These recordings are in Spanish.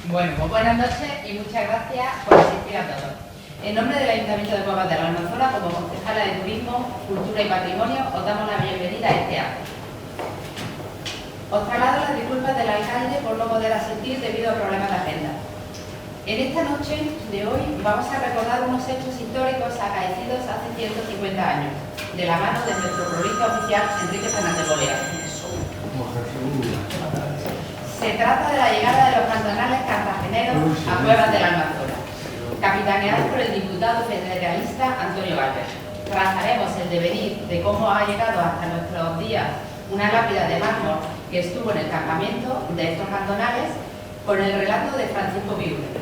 Bueno, pues buenas noches y muchas gracias por asistir a todos. En nombre del Ayuntamiento de Cuevas de la Almanzora, como concejala de Turismo, Cultura y Patrimonio, os damos la bienvenida a este acto. Os traslado las disculpas del alcalde por no poder asistir debido a problemas de agenda. En esta noche de hoy vamos a recordar unos hechos históricos acaecidos hace 150 años, de la mano de nuestro cronista oficial Enrique Fernández Bolea. Se trata de la llegada de los cantonales cartageneros a Cuevas de la Almanzora, capitaneados por el diputado federalista Antonio Gálvez. Trazaremos el devenir de cómo ha llegado hasta nuestros días una lápida de mármol que estuvo en el campamento de estos cantonales con el relato de Francisco Viure.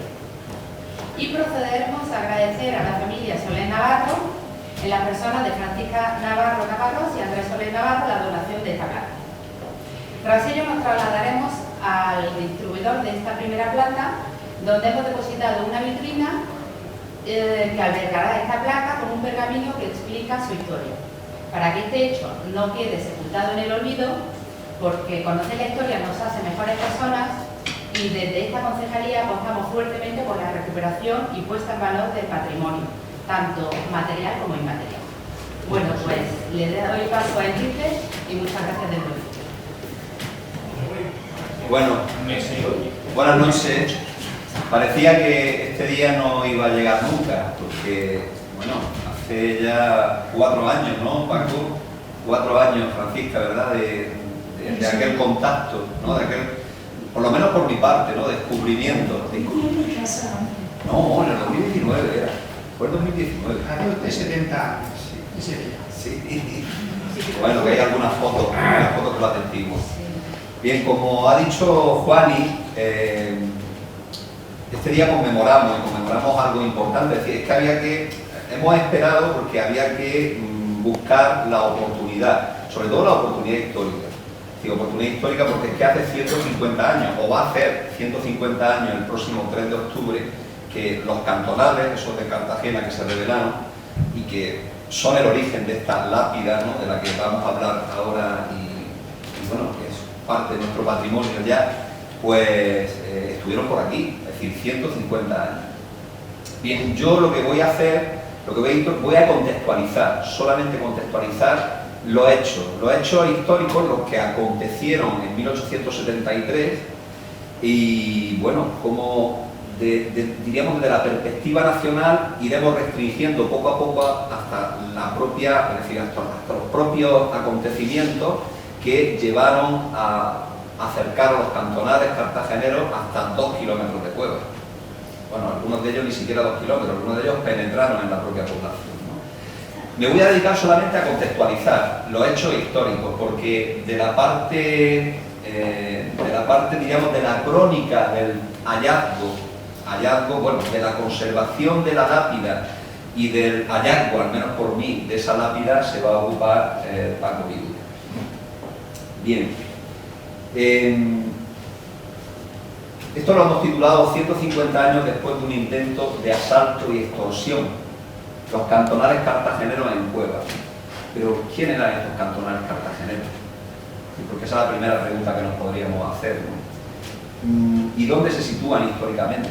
Y procederemos a agradecer a la familia Soler Navarro, en la persona de Francisca Navarro Caparrós y Andrés Soler Navarro, la donación de esta placa. Tras ello nos trasladaremos al distribuidor de esta primera planta, donde hemos depositado una vitrina que albergará esta placa con un pergamino que explica su historia, para que este hecho no quede sepultado en el olvido, porque conocer la historia nos hace mejores personas y desde esta concejalía apostamos fuertemente por la recuperación y puesta en valor del patrimonio, tanto material como inmaterial. Bueno, pues le doy paso a Enrique y muchas gracias de nuevo. Bueno, buenas noches. Parecía que este día no iba a llegar nunca, porque, bueno, hace ya 4 años, ¿no, Paco? 4 años, Francisca, ¿verdad? De aquel contacto, ¿no? De aquel, por lo menos por mi parte, ¿no? Descubrimiento. No, en el 2019 era. Fue el 2019. Hace usted 70 años, ese día. Sí. Bueno, que hay algunas fotos que lo atestiguen. Bien, como ha dicho Juani, este día conmemoramos algo importante, es decir, es que hemos esperado porque había que buscar la oportunidad, sobre todo la oportunidad histórica. Digo, oportunidad histórica porque es que hace 150 años, o va a hacer 150 años el próximo 3 de octubre, que los cantonales, esos de Cartagena que se rebelaron y que son el origen de esta lápida, ¿no?, de la que vamos a hablar ahora y bueno, que es parte de nuestro patrimonio ya, pues estuvieron por aquí, es decir, 150 años. Bien, yo lo que voy a hacer, voy a contextualizar, solamente contextualizar los hechos históricos, los que acontecieron en 1873 y, bueno, como diríamos desde la perspectiva nacional iremos restringiendo poco a poco hasta la propia, es decir, hasta los propios acontecimientos que llevaron a acercar a los cantonales cartageneros hasta 2 kilómetros de cueva. Bueno, algunos de ellos ni siquiera 2 kilómetros, algunos de ellos penetraron en la propia población, ¿no? Me voy a dedicar solamente a contextualizar los hechos históricos, porque de la parte, diríamos, de la crónica del hallazgo, bueno, de la conservación de la lápida y del hallazgo, al menos por mí, de esa lápida se va a ocupar Paco Viure. Bien, esto lo hemos titulado 150 años después de un intento de asalto y extorsión, los cantonales cartageneros en Cuevas. Pero, ¿quién eran estos cantonales cartageneros? Porque esa es la primera pregunta que nos podríamos hacer, ¿no? ¿Y dónde se sitúan históricamente?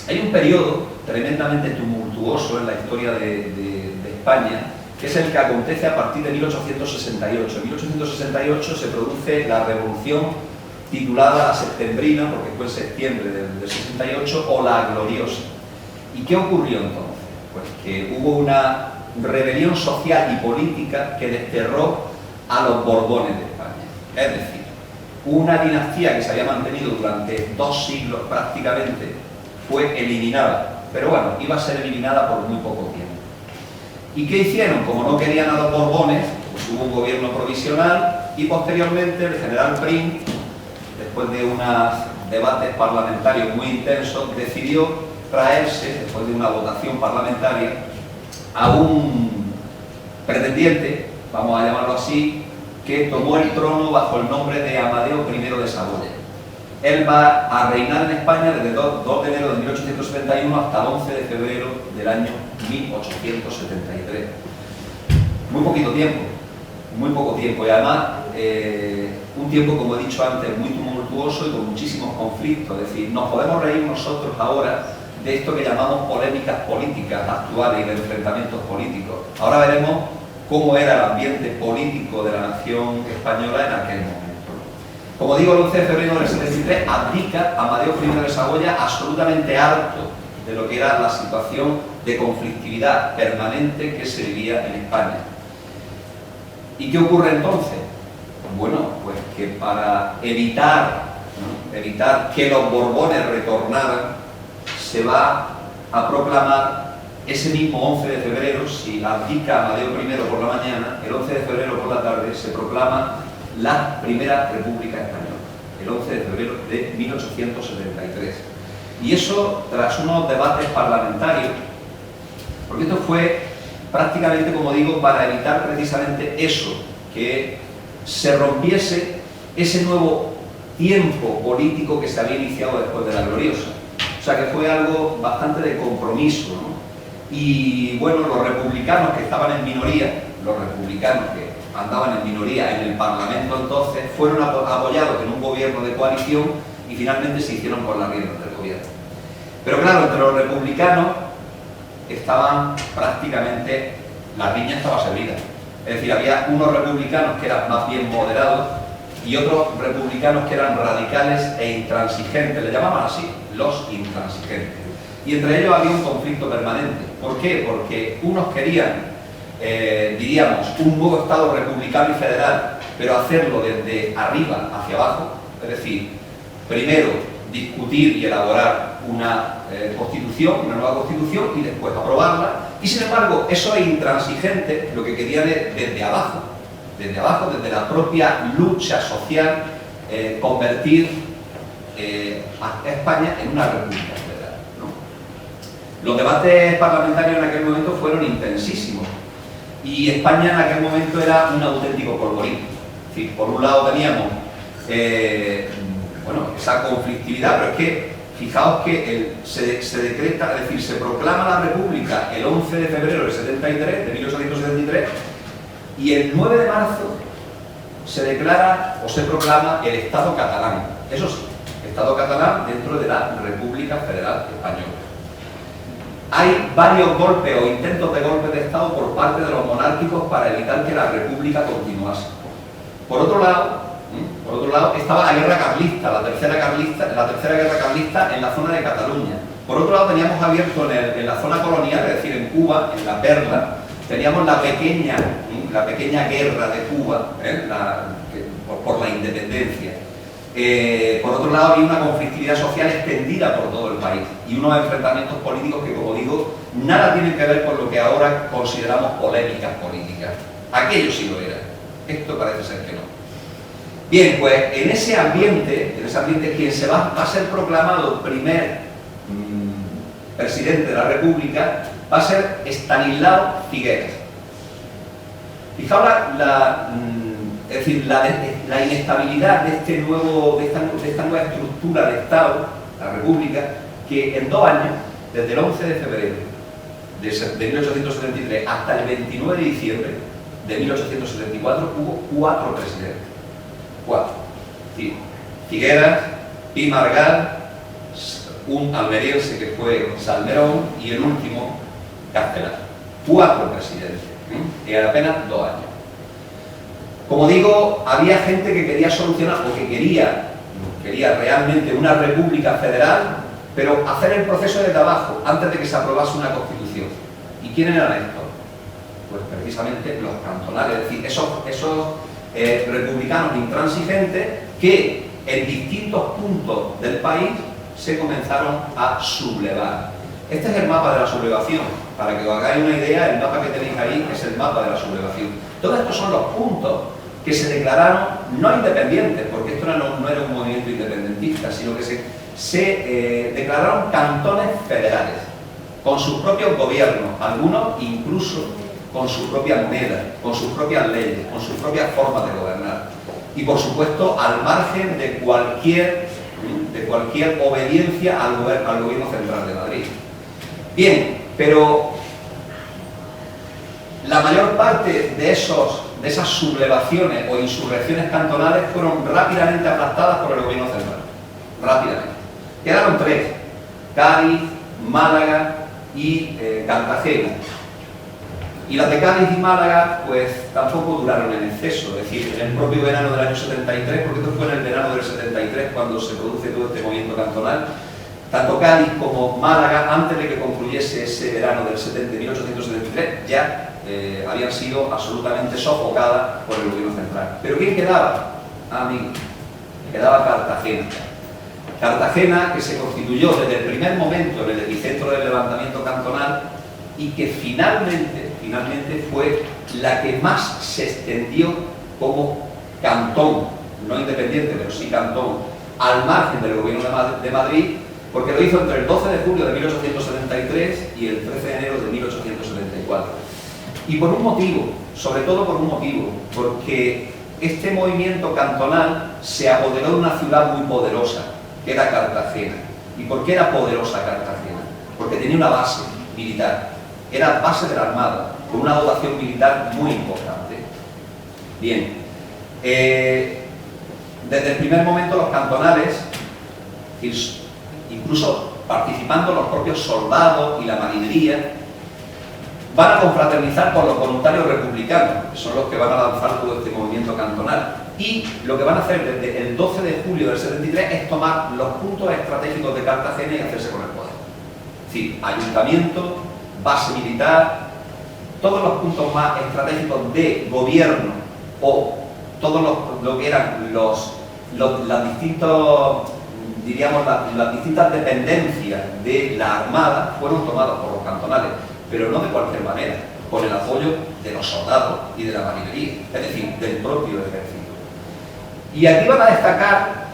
Hay un periodo tremendamente tumultuoso en la historia de España, que es el que acontece a partir de 1868. En 1868 se produce la revolución titulada la Septembrina, porque fue en septiembre del 68, o la Gloriosa. ¿Y qué ocurrió entonces? Pues que hubo una rebelión social y política que desterró a los Borbones de España. Es decir, una dinastía que se había mantenido durante 2 siglos prácticamente fue eliminada, pero bueno, iba a ser eliminada por muy poco tiempo. ¿Y qué hicieron? Como no querían a los Borbones, pues hubo un gobierno provisional y posteriormente el general Prim, después de unos debates parlamentarios muy intensos, decidió traerse, después de una votación parlamentaria, a un pretendiente, vamos a llamarlo así, que tomó el trono bajo el nombre de Amadeo I de Saboya. Él va a reinar en España desde 2 de enero de 1871 hasta el 11 de febrero del año 1873. Muy poquito tiempo, muy poco tiempo y además un tiempo, como he dicho antes, muy tumultuoso y con muchísimos conflictos. Es decir, nos podemos reír nosotros ahora de esto que llamamos polémicas políticas actuales y de enfrentamientos políticos. Ahora veremos cómo era el ambiente político de la nación española en aquel momento. Como digo, el 11 de febrero del 73 abdica Amadeo I de Saboya, absolutamente harto de lo que era la situación de conflictividad permanente que se vivía en España. ¿Y qué ocurre entonces? Bueno, pues que para evitar que los Borbones retornaran, se va a proclamar ese mismo 11 de febrero, si abdica Amadeo I por la mañana, el 11 de febrero por la tarde se proclama la Primera República Española, el 11 de febrero de 1873. Y eso tras unos debates parlamentarios, porque esto fue prácticamente, como digo, para evitar precisamente eso, que se rompiese ese nuevo tiempo político que se había iniciado después de la Gloriosa. O sea que fue algo bastante de compromiso, ¿no? Y bueno, los republicanos que estaban en minoría, los republicanos que andaban en minoría en el Parlamento entonces, fueron apoyados en un gobierno de coalición y finalmente se hicieron con las riendas del gobierno. Pero claro, entre los republicanos estaban prácticamente, la riña estaba servida. Es decir, había unos republicanos que eran más bien moderados y otros republicanos que eran radicales e intransigentes, le llamaban así, los intransigentes. Y entre ellos había un conflicto permanente. ¿Por qué? Porque unos querían, diríamos, un nuevo Estado republicano y federal, pero hacerlo desde arriba hacia abajo, es decir, primero discutir y elaborar una constitución, una nueva constitución, y después aprobarla. Y sin embargo, esos intransigentes lo que querían es desde abajo, desde la propia lucha social, convertir a España en una república federal, ¿no? Los debates parlamentarios en aquel momento fueron intensísimos y España en aquel momento era un auténtico polvorín. Es decir, por un lado teníamos bueno, esa conflictividad, pero es que fijaos que se decreta, es decir, se proclama la República el 11 de febrero del 73, de 1873, y el 9 de marzo se declara o se proclama el Estado catalán. Eso sí, Estado catalán dentro de la República Federal Española. Hay varios golpes o intentos de golpe de Estado por parte de los monárquicos para evitar que la República continuase. Por otro lado, estaba la guerra carlista, la tercera guerra carlista en la zona de Cataluña. Por otro lado teníamos abierto en la zona colonial, es decir, en Cuba, en la Perla, teníamos la pequeña guerra de Cuba, por la independencia. Por otro lado había una conflictividad social extendida por todo el país y unos enfrentamientos políticos que, como digo, nada tienen que ver con lo que ahora consideramos polémicas políticas. Aquello sí lo era, esto parece ser que no. Bien, pues en ese ambiente quien va a ser proclamado primer presidente de la República va a ser Estanislao Figueras. Fijaos es decir, la inestabilidad de esta nueva estructura de Estado, la República, que en 2 años, desde el 11 de febrero de 1873 hasta el 29 de diciembre de 1874, hubo 4 presidentes. 4. Figueras, Pi Margall, un almeriense que fue Salmerón y el último, Castelar. 4 presidentes, en apenas 2 años. Como digo, había gente que quería solucionar o que quería realmente una república federal, pero hacer el proceso desde abajo, antes de que se aprobase una constitución. ¿Y quiénes eran estos? Pues precisamente los cantonales, es decir, esos republicanos intransigentes que en distintos puntos del país se comenzaron a sublevar. Este es el mapa de la sublevación. Para que os hagáis una idea, el mapa que tenéis ahí es el mapa de la sublevación. Todos estos son los puntos que se declararon no independientes, porque esto no era un movimiento independentista, sino que se declararon cantones federales, con sus propios gobiernos, algunos incluso con su propia moneda, con sus propias leyes, con sus propias formas de gobernar. Y por supuesto al margen de cualquier obediencia al gobierno central de Madrid. Bien, pero la mayor parte de esos de esas sublevaciones o insurrecciones cantonales fueron rápidamente aplastadas por el gobierno central. Rápidamente. Quedaron tres: Cádiz, Málaga y Cartagena. Y las de Cádiz y Málaga pues tampoco duraron en exceso, es decir, en el propio verano del año 73, porque esto fue en el verano del 73 cuando se produce todo este movimiento cantonal. Tanto Cádiz como Málaga, antes de que concluyese ese verano del 1873, ya habían sido absolutamente sofocadas por el gobierno central. ¿Pero quién quedaba? Amigos, quedaba Cartagena. Cartagena, que se constituyó desde el primer momento en el epicentro del levantamiento cantonal y que finalmente fue la que más se extendió como cantón, no independiente, pero sí cantón, al margen del gobierno de Madrid, porque lo hizo entre el 12 de julio de 1873 y el 13 de enero de 1874. Y por un motivo, sobre todo por un motivo, porque este movimiento cantonal se apoderó de una ciudad muy poderosa, que era Cartagena. ¿Y por qué era poderosa Cartagena? Porque tenía una base militar, era base de la Armada, con una dotación militar muy importante. Bien, desde el primer momento los cantonales, incluso participando los propios soldados y la marinería, van a confraternizar con los voluntarios republicanos, que son los que van a lanzar todo este movimiento cantonal. Y lo que van a hacer desde el 12 de julio del 73 es tomar los puntos estratégicos de Cartagena y hacerse con el poder. Es decir, ayuntamiento, base militar, todos los puntos más estratégicos de gobierno o todos lo que eran las distintas dependencias de la Armada fueron tomados por los cantonales, pero no de cualquier manera, con el apoyo de los soldados y de la marinería, es decir, del propio ejército. Y aquí van a destacar,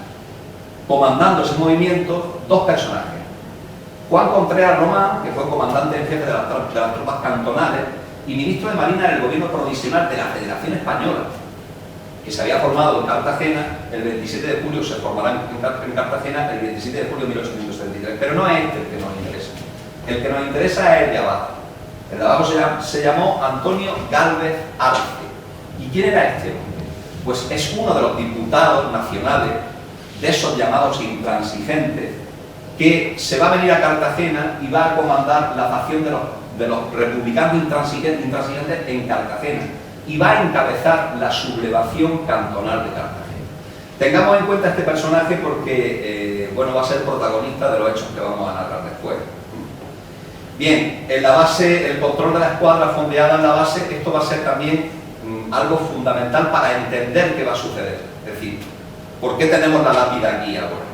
comandando ese movimiento, dos personajes. Juan Contreras Román, que fue comandante en jefe de las tropas cantonales y ministro de Marina en el gobierno provisional de la Federación Española, que se había formado en Cartagena el 27 de julio, se formará en Cartagena el 27 de julio de 1873. Pero no es este el que nos interesa. El que nos interesa es el de abajo. El de abajo se llamó Antonio Gálvez Arce. ¿Y quién era este hombre? Pues es uno de los diputados nacionales, de esos llamados intransigentes, que se va a venir a Cartagena y va a comandar la facción de los republicanos intransigentes en Cartagena y va a encabezar la sublevación cantonal de Cartagena. Tengamos en cuenta este personaje porque bueno, va a ser protagonista de los hechos que vamos a narrar después. Bien, en la base, el control de la escuadra fondeada en la base, esto va a ser también algo fundamental para entender qué va a suceder. Es decir, ¿por qué tenemos la lápida aquí ahora?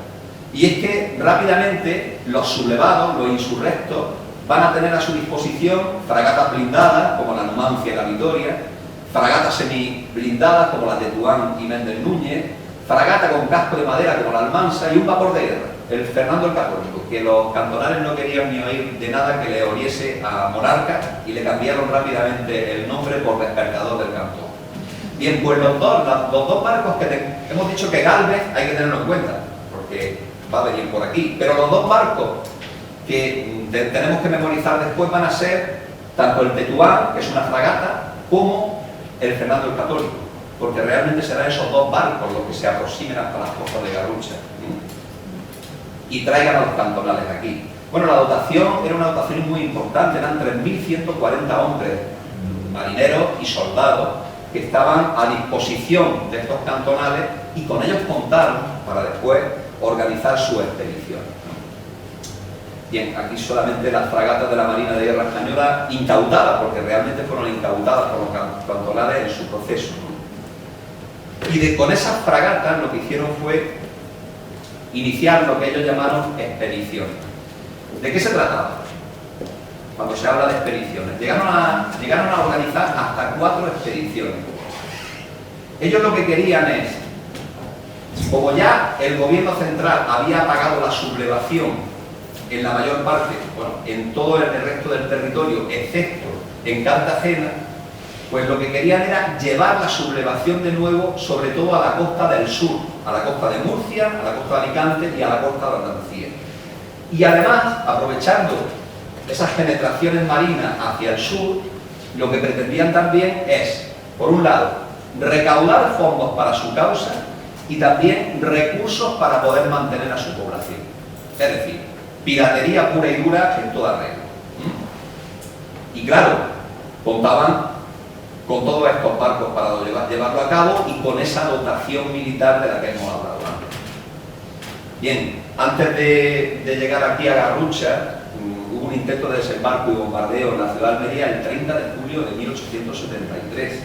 Y es que rápidamente los sublevados, los insurrectos, van a tener a su disposición fragatas blindadas como la Numancia y la Vitoria, fragatas semi-blindadas como las de Tuán y Méndez Núñez, fragata con casco de madera como la Almansa y un vapor de guerra, el Fernando el Católico, que los cantonales no querían ni oír de nada que le oliese a monarca y le cambiaron rápidamente el nombre por Despertador del Cantón. Bien, pues los dos barcos que hemos dicho que Gálvez hay que tenerlo en cuenta, porque va a venir por aquí, pero los dos barcos que tenemos que memorizar después van a ser tanto el Tetuán, que es una fragata, como el Fernando el Católico, porque realmente serán esos dos barcos los que se aproximen hasta las costas de Garrucha y traigan a los cantonales aquí. Bueno, la dotación era una dotación muy importante, eran 3.140 hombres, marineros y soldados, que estaban a disposición de estos cantonales y con ellos contaron para después organizar su expedición. Bien, aquí solamente las fragatas de la Marina de Guerra Española incautadas, porque realmente fueron incautadas por los cantonales en su proceso. Y con esas fragatas lo que hicieron fue iniciar lo que ellos llamaron expediciones. ¿De qué se trataba? Cuando se habla de expediciones, llegaron a organizar hasta 4 expediciones. Ellos lo que querían es, como ya el gobierno central había pagado la sublevación en la mayor parte, bueno, en todo el resto del territorio, excepto en Cartagena, pues lo que querían era llevar la sublevación de nuevo, sobre todo a la costa del sur, a la costa de Murcia, a la costa de Alicante y a la costa de Andalucía. Y además, aprovechando esas penetraciones marinas hacia el sur, lo que pretendían también es Por un lado, recaudar fondos para su causa y también recursos para poder mantener a su población. Es decir, piratería pura y dura en toda regla. Y claro, contaban con todos estos barcos para llevarlo a cabo y con esa dotación militar de la que hemos hablado antes. Bien, antes de llegar aquí a Garrucha, hubo un intento de desembarco y bombardeo en la ciudad de Almería el 30 de julio de 1873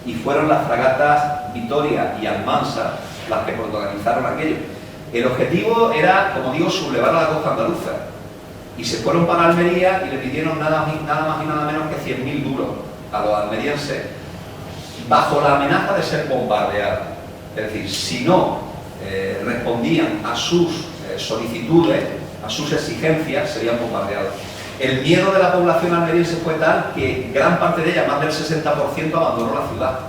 y fueron las fragatas Vitoria y Almansa las que protagonizaron aquello. El objetivo era, como digo, sublevar a la costa andaluza y se fueron para Almería y le pidieron nada más y nada menos que 100.000 duros a los almerienses bajo la amenaza de ser bombardeados. Es decir, si no respondían a sus solicitudes, a sus exigencias, serían bombardeados. El miedo de la población almeriense fue tal que gran parte de ella, más del 60%, abandonó la ciudad.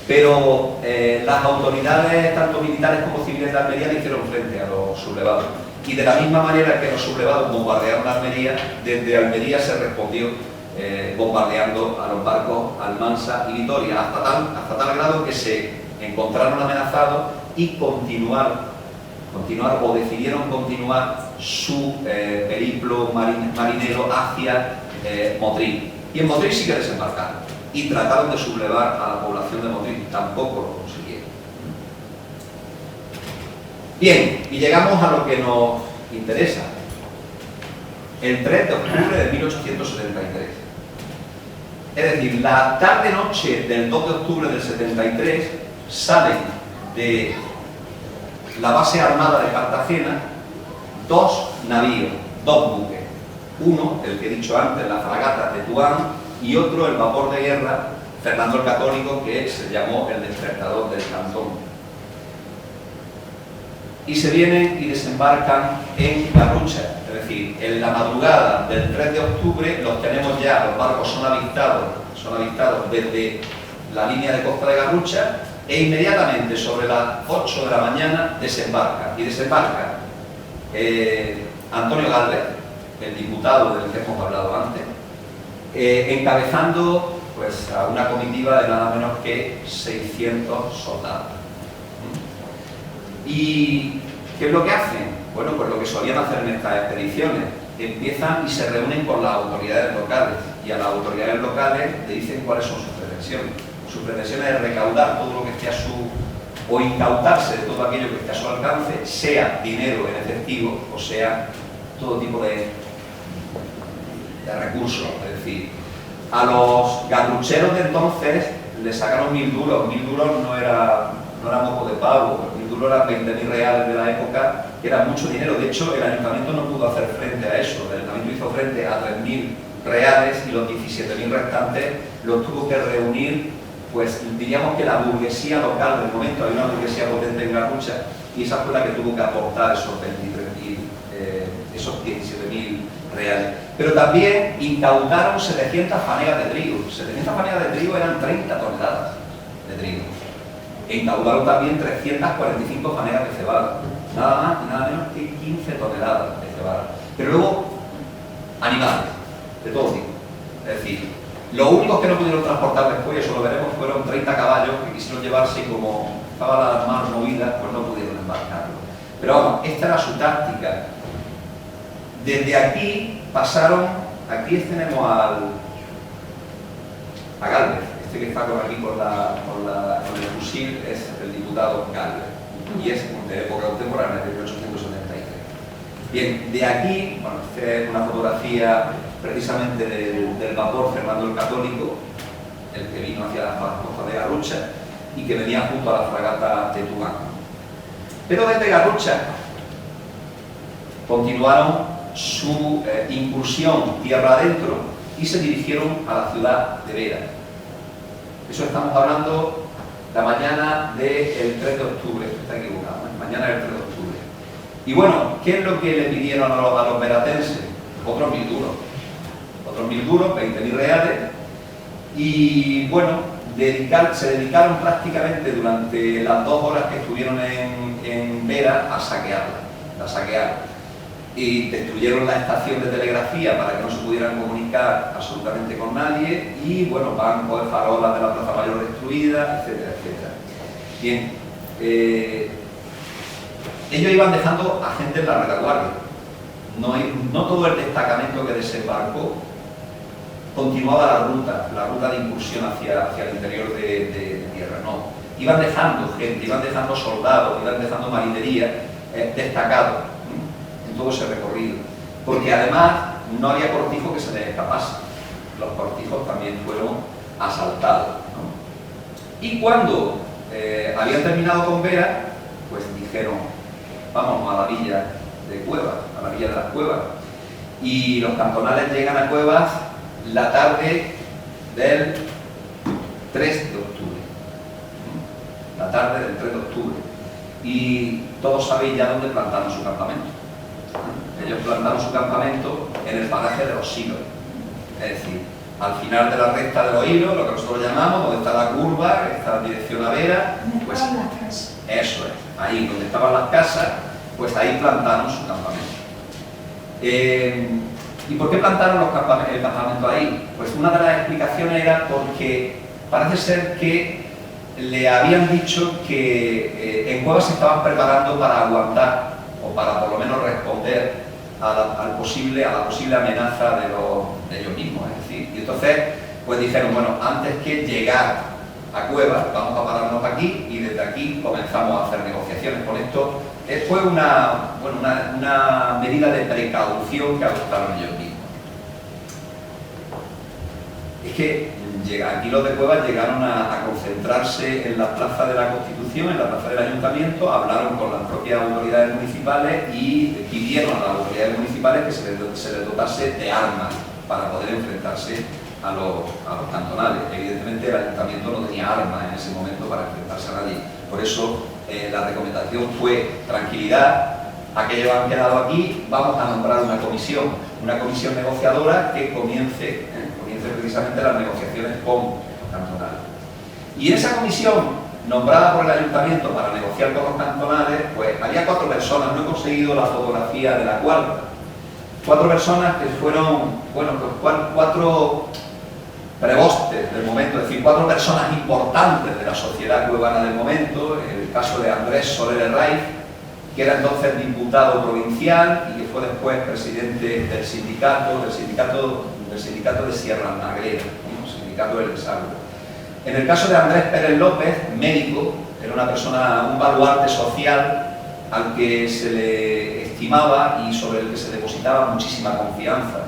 Pero las autoridades, tanto militares como civiles de Almería, le hicieron frente a los sublevados. Y de la misma manera que los sublevados bombardearon Almería, desde Almería se respondió bombardeando a los barcos Almansa y Vitoria, hasta tal grado que se encontraron amenazados y continuaron o decidieron continuar su periplo marinero hacia Motril. Y en Motril sí que desembarcaron y trataron de sublevar a la población de Motril, tampoco lo consiguieron. Bien, y llegamos a lo que nos interesa. El 3 de octubre de 1873. Es decir, la tarde-noche del 2 de octubre del 73 salen de la base armada de Cartagena dos navíos, dos buques. Uno, el que he dicho antes, la fragata Tetuán, y otro, el vapor de guerra Fernando el Católico, que se llamó el Despertador del Cantón. Y se vienen y desembarcan en Garrucha. Es decir, en la madrugada del 3 de octubre los tenemos ya, los barcos son avistados desde la línea de costa de Garrucha e inmediatamente sobre las 8 de la mañana desembarca. Y desembarca Antonio Galvez, el diputado del que hemos hablado antes, encabezando pues, a una comitiva de nada menos que 600 soldados. ¿Y qué es lo que hacen? Bueno, pues lo que solían hacer en estas expediciones. Empiezan y se reúnen con las autoridades locales y a las autoridades locales le dicen cuáles son sus pretensiones. Sus pretensiones es recaudar todo lo que esté a su... o incautarse de todo aquello que esté a su alcance, sea dinero en efectivo o sea todo tipo de recursos. Es decir, a los garrucheros de entonces les sacaron 1.000 duros. 1.000 duros no era moco de pavo, 1.000 duros eran 20.000 reales de la época, que era mucho dinero. De hecho, el ayuntamiento no pudo hacer frente a eso. El ayuntamiento hizo frente a 3.000 reales y los 17.000 restantes los tuvo que reunir, pues diríamos que la burguesía local del momento. Había una burguesía potente en Garrucha y esa fue la que tuvo que aportar esos 17.000 reales. Pero también incautaron 700 fanegas de trigo. 700 fanegas de trigo eran 30 toneladas de trigo. E incaudaron también 345 fanegas de cebada, nada más y nada menos que 15 toneladas de cebada. Pero luego, animales, de todo tipo. Es decir, los únicos que no pudieron transportar después, eso lo veremos, fueron 30 caballos que quisieron llevarse y como estaban las manos movidas, pues no pudieron embarcarlo. Pero vamos, esta era su táctica. Desde aquí pasaron, aquí tenemos a Galvez. Que está por aquí con el fusil es el diputado Galvez y es de época contemporánea, de 1873. Bien, de aquí, bueno, esta es una fotografía precisamente del vapor Fernando el Católico, el que vino hacia la costa de Garrucha y que venía junto a la fragata Tetuán. Pero desde Garrucha continuaron su incursión tierra adentro y se dirigieron a la ciudad de Vera. Eso estamos hablando la mañana del 3 de octubre, está equivocado, mañana del 3 de octubre. Y bueno, ¿qué es lo que le pidieron a los veratenses? Otros 1.000 duros. Otros 1.000 duros, 20.000 reales. Y bueno, se dedicaron prácticamente durante las 2 horas que estuvieron en Vera a saquearla. y destruyeron la estación de telegrafía para que no se pudieran comunicar absolutamente con nadie, y bueno, bancos de farolas de la Plaza Mayor destruidas, etcétera, etcétera. Bien, ellos iban dejando a gente en la retaguardia. No todo el destacamento que desembarcó continuaba la ruta de incursión hacia el interior de tierra, no. Iban dejando gente, iban dejando soldados, iban dejando marinería destacados en todo ese recorrido, porque además no había cortijo que se les escapase. Los cortijos también fueron asaltados, ¿no? Y cuando habían terminado con Vera, pues dijeron, vamos a la villa de Cuevas, a la villa de las Cuevas, y los cantonales llegan a Cuevas la tarde del 3 de octubre, la tarde del 3 de octubre, y todos sabéis ya dónde plantaron su campamento. Ellos plantaron su campamento en el paraje de los Silos, es decir, al final de la recta de los Hilos, lo que nosotros llamamos, donde está la curva, está en dirección a Vera, pues eso es, ahí donde estaban las casas, pues ahí plantaron su campamento. ¿Y por qué plantaron el campamento ahí? Pues una de las explicaciones era porque parece ser que le habían dicho que en Cuevas se estaban preparando para aguantar, o para por lo menos responder a la posible amenaza de ellos mismos, es decir, y entonces pues dijeron, bueno, antes que llegar a Cuevas vamos a pararnos aquí y desde aquí comenzamos a hacer negociaciones. Con esto fue una medida de precaución que adoptaron ellos mismos. Es que aquí los de Cuevas llegaron a concentrarse en la plaza de la Constitución, en la plaza del Ayuntamiento, hablaron con las propias autoridades municipales y pidieron a las autoridades municipales que se les dotase de armas para poder enfrentarse a los cantonales. Evidentemente el Ayuntamiento no tenía armas en ese momento para enfrentarse a nadie. Por eso la recomendación fue tranquilidad, aquellos han quedado aquí, vamos a nombrar una comisión negociadora que comience precisamente las negociaciones con los cantonales. Y en esa comisión, nombrada por el Ayuntamiento para negociar con los cantonales, pues había 4 personas, no he conseguido la fotografía de la cuarta. 4 personas que fueron, bueno, pues 4 prebostes del momento, es decir, 4 personas importantes de la sociedad cuevana del momento, el caso de Andrés Soler Herraiz, que era entonces diputado provincial y que fue después presidente del sindicato de Sierra Negra, el sindicato del desagüe. En el caso de Andrés Pérez López, médico, era una persona, un baluarte social al que se le estimaba y sobre el que se depositaba muchísima confianza.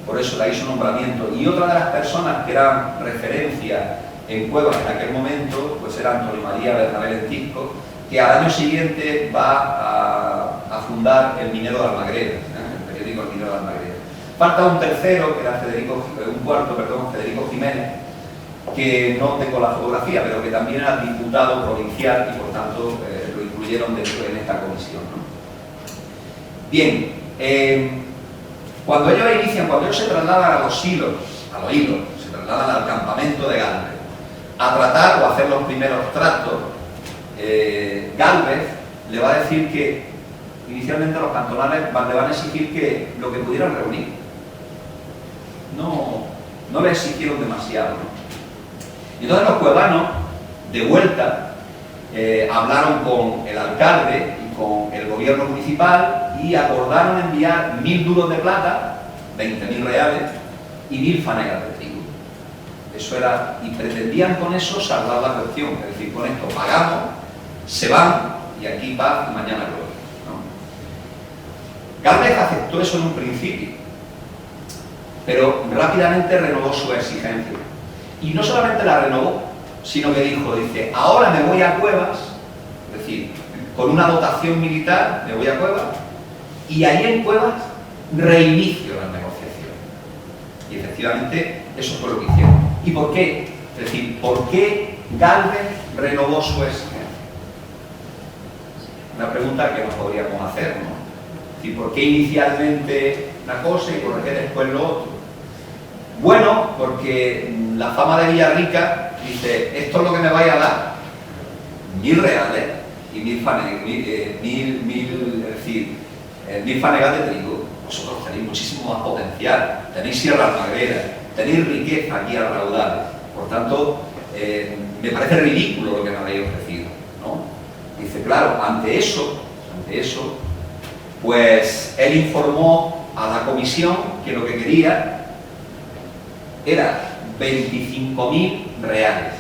Por eso le hizo nombramiento. Y otra de las personas que eran referencia en Cuevas en aquel momento, pues era Antonio María Bernabé Lentisco, que al año siguiente va a fundar el Minero de Almagrera, el periódico El Minero de Almagrera. Falta un tercero, que era Federico Jiménez, que no tengo la fotografía, pero que también era diputado provincial y por tanto lo incluyeron en esta comisión, ¿no? Bien, cuando ellos se trasladan a los hilos, se trasladan al campamento de Gálvez, a tratar o a hacer los primeros tratos, Gálvez le va a decir que inicialmente los cantonales le van a exigir que lo que pudieran reunir. No le exigieron demasiado, ¿no? Y entonces los cuevanos, de vuelta, hablaron con el alcalde y con el gobierno municipal y acordaron enviar 1000 duros de plata, 20.000 reales, y 1000 fanegas de trigo. Eso era, y pretendían con eso salvar la cuestión, es decir, con esto pagamos, se van, y aquí paz y mañana gloria, ¿no? Gálvez aceptó eso en un principio, pero rápidamente renovó su exigencia. Y no solamente la renovó, sino que dice, ahora me voy a Cuevas, es decir, con una dotación militar me voy a Cuevas, y ahí en Cuevas reinicio las negociaciones. Y efectivamente eso fue lo que hicieron. ¿Y por qué? Es decir, ¿por qué Gálvez renovó su exigencia? Una pregunta que nos podríamos hacer, ¿no? Es decir, ¿por qué inicialmente una cosa y por qué después lo otro? Bueno, porque la fama de Villarrica dice, esto es lo que me vais a dar, 1000 reales y 1000 fanegas, es decir, 1000 fanegas de trigo. Vosotros tenéis muchísimo más potencial, tenéis Sierra Almagrera, tenéis riqueza aquí a raudales. Por tanto, me parece ridículo lo que me habéis ofrecido, ¿no? Dice, claro, ante eso, pues él informó a la comisión que lo que quería era 25.000 reales,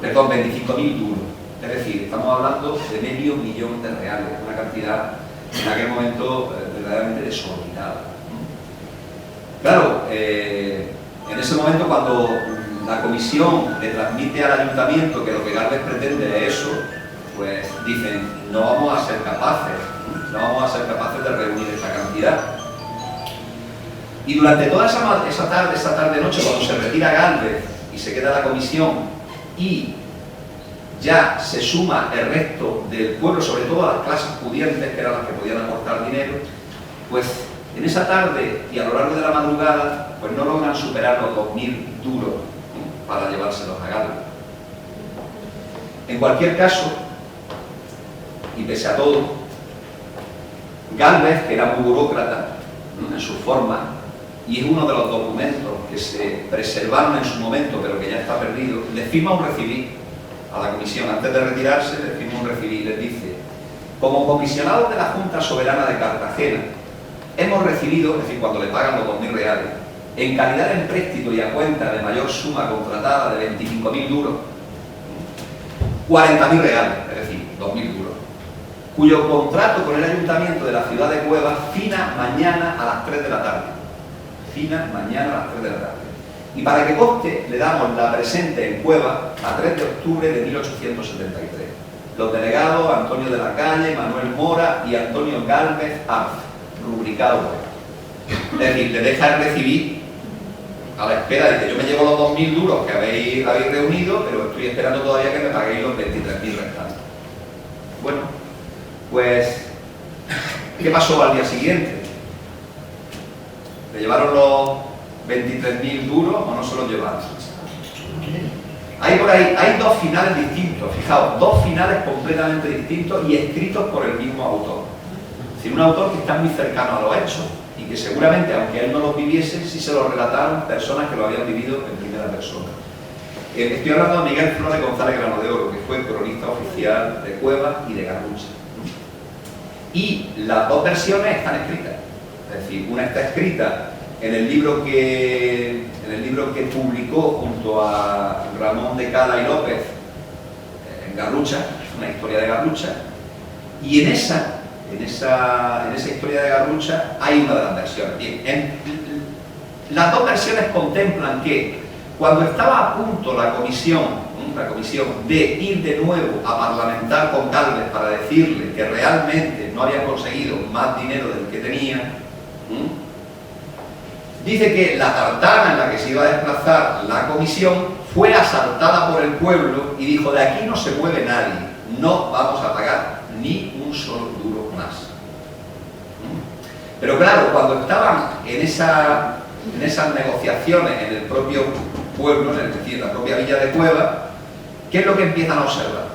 perdón, 25.000 duros. Es decir, estamos hablando de medio millón de reales, una cantidad en aquel momento verdaderamente desorbitada. Claro, en ese momento cuando la comisión le transmite al ayuntamiento que lo que Gálvez pretende es eso, pues dicen, no vamos a ser capaces de reunir esta cantidad. Y durante toda esa tarde-noche, cuando se retira Gálvez y se queda la comisión y ya se suma el resto del pueblo, sobre todo a las clases pudientes, que eran las que podían aportar dinero, pues en esa tarde y a lo largo de la madrugada, pues no logran superar los 2.000 duros, ¿no?, para llevárselos a Gálvez. En cualquier caso, y pese a todo, Gálvez, que era muy burócrata, ¿no?, en su forma, y es uno de los documentos que se preservaron en su momento, pero que ya está perdido, le firma un recibí a la comisión. Antes de retirarse, le firma un recibí y les dice: como comisionados de la Junta Soberana de Cartagena, hemos recibido, es decir, cuando le pagan los 2.000 reales, en calidad de empréstito y a cuenta de mayor suma contratada de 25.000 duros, 40.000 reales, es decir, 2.000 duros, cuyo contrato con el ayuntamiento de la ciudad de Cuevas fina mañana a las 3 de la tarde. Fina mañana a las 3 de la tarde. Y para que conste, le damos la presente en Cuevas a 3 de octubre de 1873. Los delegados Antonio de la Calle, Manuel Mora y Antonio Gálvez Arz, rubricado. Es decir, le deja el recibir a la espera de que yo me llevo los 2.000 duros que habéis reunido, pero estoy esperando todavía que me paguéis los 23.000 restantes. Bueno, pues, ¿qué pasó al día siguiente? ¿Le llevaron los 23.000 duros o no se los llevaron? Hay por ahí, hay dos finales distintos, fijaos, dos finales completamente distintos y escritos por el mismo autor. Es decir, un autor que está muy cercano a los hechos y que seguramente, aunque él no los viviese, sí se los relataron personas que lo habían vivido en primera persona. Estoy hablando de Miguel Flores González Grano de Oro, que fue cronista oficial de Cuevas y de Garrucha. Y las dos versiones están escritas. Es decir, una está escrita en el libro que publicó junto a Ramón de Cala y López en Garrucha, una historia de Garrucha, y en esa historia de Garrucha hay una de las versiones. Bien, las dos versiones contemplan que cuando estaba a punto la comisión de ir de nuevo a parlamentar con Gálvez para decirle que realmente no había conseguido más dinero del que tenía, dice que la tartana en la que se iba a desplazar la comisión fue asaltada por el pueblo y dijo: de aquí no se mueve nadie, no vamos a pagar ni un solo duro más. Pero claro, cuando estaban en esas negociaciones en el propio pueblo, es decir, en la propia villa de Cuevas, ¿qué es lo que empiezan a observar?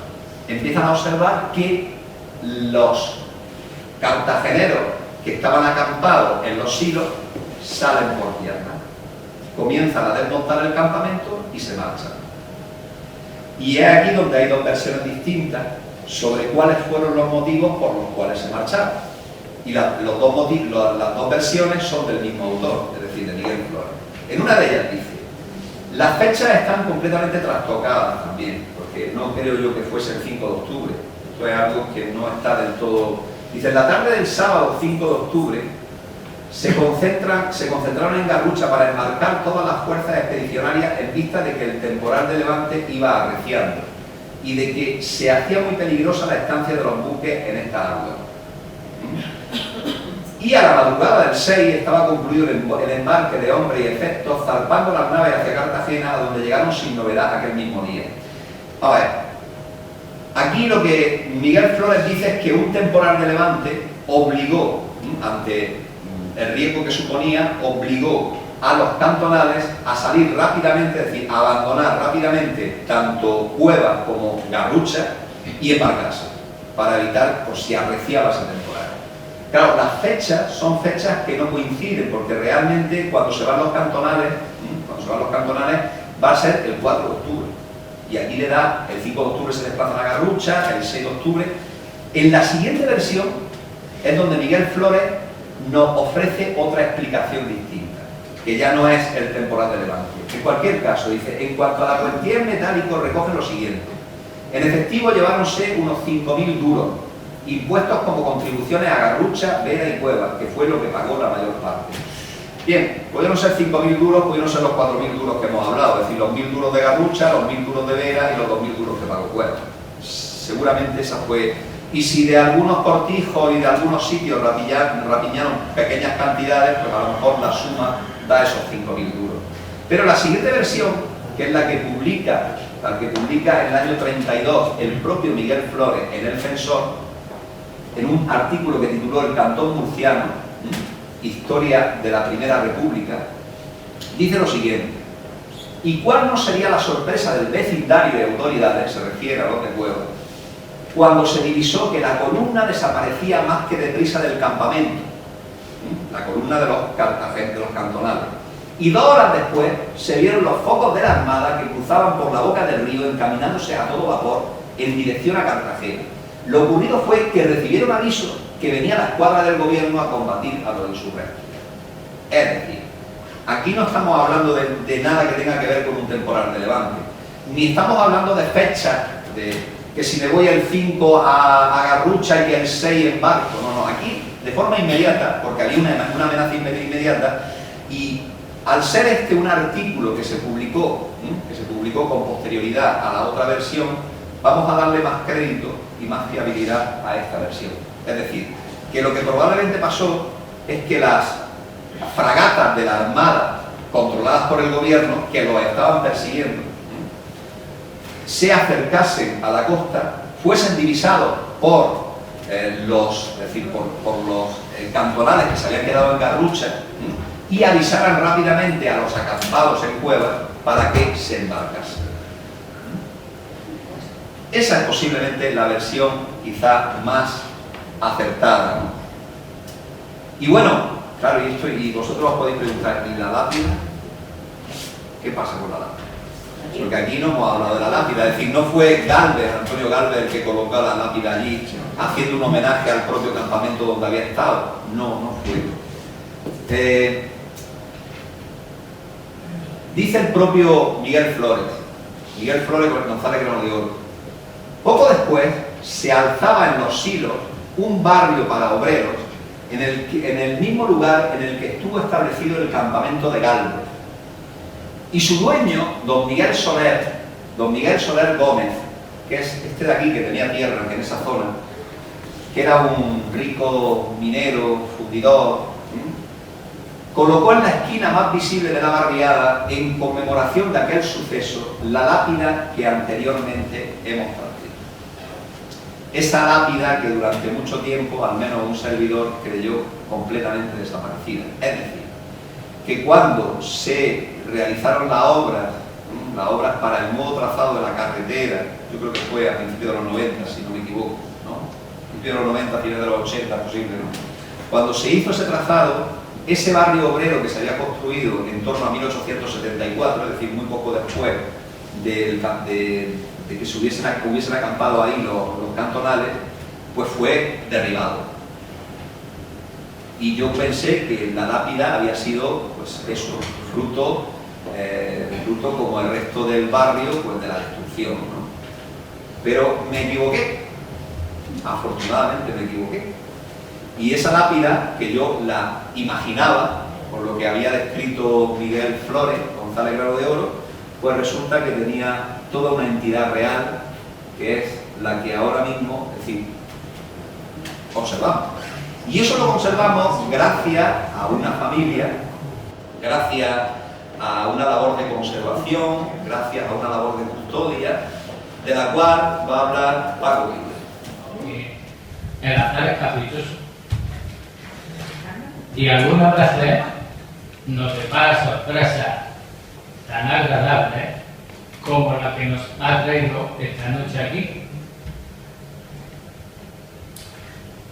Empiezan a observar que los cartageneros que estaban acampados en los silos salen por tierra, comienzan a desmontar el campamento y se marchan. Y es aquí donde hay dos versiones distintas sobre cuáles fueron los motivos por los cuales se marcharon. Y las dos versiones son del mismo autor, es decir, de Miguel Flores. En una de ellas dice: las fechas están completamente trastocadas también, porque no creo yo que fuese el 5 de octubre. Esto es algo que no está del todo... Dice: en la tarde del sábado 5 de octubre se concentraron en Garrucha para enmarcar todas las fuerzas expedicionarias en vista de que el temporal de Levante iba arreciando y de que se hacía muy peligrosa la estancia de los buques en esta agua. Y a la madrugada del 6 estaba concluido el embarque de hombres y efectos, zarpando las naves hacia Cartagena, a donde llegaron sin novedad aquel mismo día. A ver, aquí lo que Miguel Flores dice es que un temporal de Levante obligó, ante el riesgo que suponía, obligó a los cantonales a salir rápidamente, es decir, a abandonar rápidamente tanto Cuevas como Garrucha y embarcarse, para evitar por si arreciaba ese temporal. Claro, las fechas son fechas que no coinciden, porque realmente cuando se van los cantonales, va a ser el 4 de octubre. Y aquí le da, el 5 de octubre se desplaza a Garrucha, el 6 de octubre. En la siguiente versión es donde Miguel Flores nos ofrece otra explicación distinta, que ya no es el temporal de Levante. En cualquier caso, dice, en cuanto a la cuantía en metálico, recoge lo siguiente. En efectivo lleváronse unos 5.000 duros, impuestos como contribuciones a Garrucha, Vera y Cueva, que fue lo que pagó la mayor parte. Bien, pudieron ser 5.000 duros, pudieron ser los 4.000 duros que hemos hablado, es decir, los 1.000 duros de Garrucha, los 1.000 duros de Vera y los 2.000 duros que pagó Cueva. Seguramente esa fue. Y si de algunos cortijos y de algunos sitios rapiñaron pequeñas cantidades, pues a lo mejor la suma da esos 5.000 duros. Pero la siguiente versión, que es la que publica en el año 32 el propio Miguel Flores en El Censor, en un artículo que tituló El Cantón Murciano, Historia de la Primera República, dice lo siguiente: ¿y cuál no sería la sorpresa del vecindario y autoridades, se refiere a los de Cueva, cuando se divisó que la columna desaparecía más que deprisa del campamento, la columna de los cantonales, y 2 horas después se vieron los focos de la armada que cruzaban por la boca del río encaminándose a todo vapor en dirección a Cartagena? Lo ocurrido fue que recibieron aviso que venía la escuadra del gobierno a combatir a los insurrectos. Es decir, aquí no estamos hablando de nada que tenga que ver con un temporal de Levante, ni estamos hablando de fechas, que si me voy el 5 a Garrucha y el 6 en barco. No, aquí de forma inmediata, porque había una amenaza inmediata, y al ser este un artículo que se publicó con posterioridad a la otra versión, vamos a darle más crédito y más fiabilidad a esta versión. Es decir, que lo que probablemente pasó es que las fragatas de la Armada, controladas por el gobierno, que los estaban persiguiendo, se acercasen a la costa, fuesen divisados por los cantonales que se habían quedado en Garrucha, y avisaran rápidamente a los acampados en Cueva para que se embarcasen. Esa es posiblemente la versión quizá más acertada, ¿no? Y bueno, claro, y vosotros os podéis preguntar, ¿y la lápida? ¿Qué pasa con la lápida? Porque aquí no hemos hablado de la lápida, es decir, no fue Gálvez, Antonio Gálvez, el que colocó la lápida allí haciendo un homenaje al propio campamento donde había estado. No fue. Dice el propio Miguel Flores González Grano de Oro: poco después se alzaba en los Silos un barrio para obreros en el mismo lugar en el que estuvo establecido el campamento de Gálvez. Y su dueño, don Miguel Soler Gómez, que es este de aquí, que tenía tierra en esa zona, que era un rico minero, fundidor, colocó en la esquina más visible de la barriada, en conmemoración de aquel suceso, la lápida que anteriormente hemos tratado. Esa lápida que durante mucho tiempo, al menos un servidor, creyó completamente desaparecida. Es decir, que cuando se realizaron las obras para el nuevo trazado de la carretera, yo creo que fue a principios de los 90, si no me equivoco, ¿no? A principios de los 90, a finales de los 80, posible, ¿no? Cuando se hizo ese trazado, ese barrio obrero que se había construido en torno a 1874, es decir, muy poco después de que se hubiesen acampado ahí los cantonales, pues fue derribado. Y yo pensé que la lápida había sido, pues eso, fruto como el resto del barrio, pues de la destrucción, ¿no? Pero me equivoqué, afortunadamente me equivoqué. Y esa lápida, que yo la imaginaba, por lo que había descrito Miguel Flores, González Grano de Oro, pues resulta que tenía toda una entidad real, que es la que ahora mismo, es decir, conservamos. Y eso lo conservamos gracias a una familia, gracias a una labor de conservación, gracias a una labor de custodia, de la cual va a hablar Paco Guille. El azar es caprichoso. Y algunas veces nos depara sorpresa tan agradable como la que nos ha traído esta noche aquí.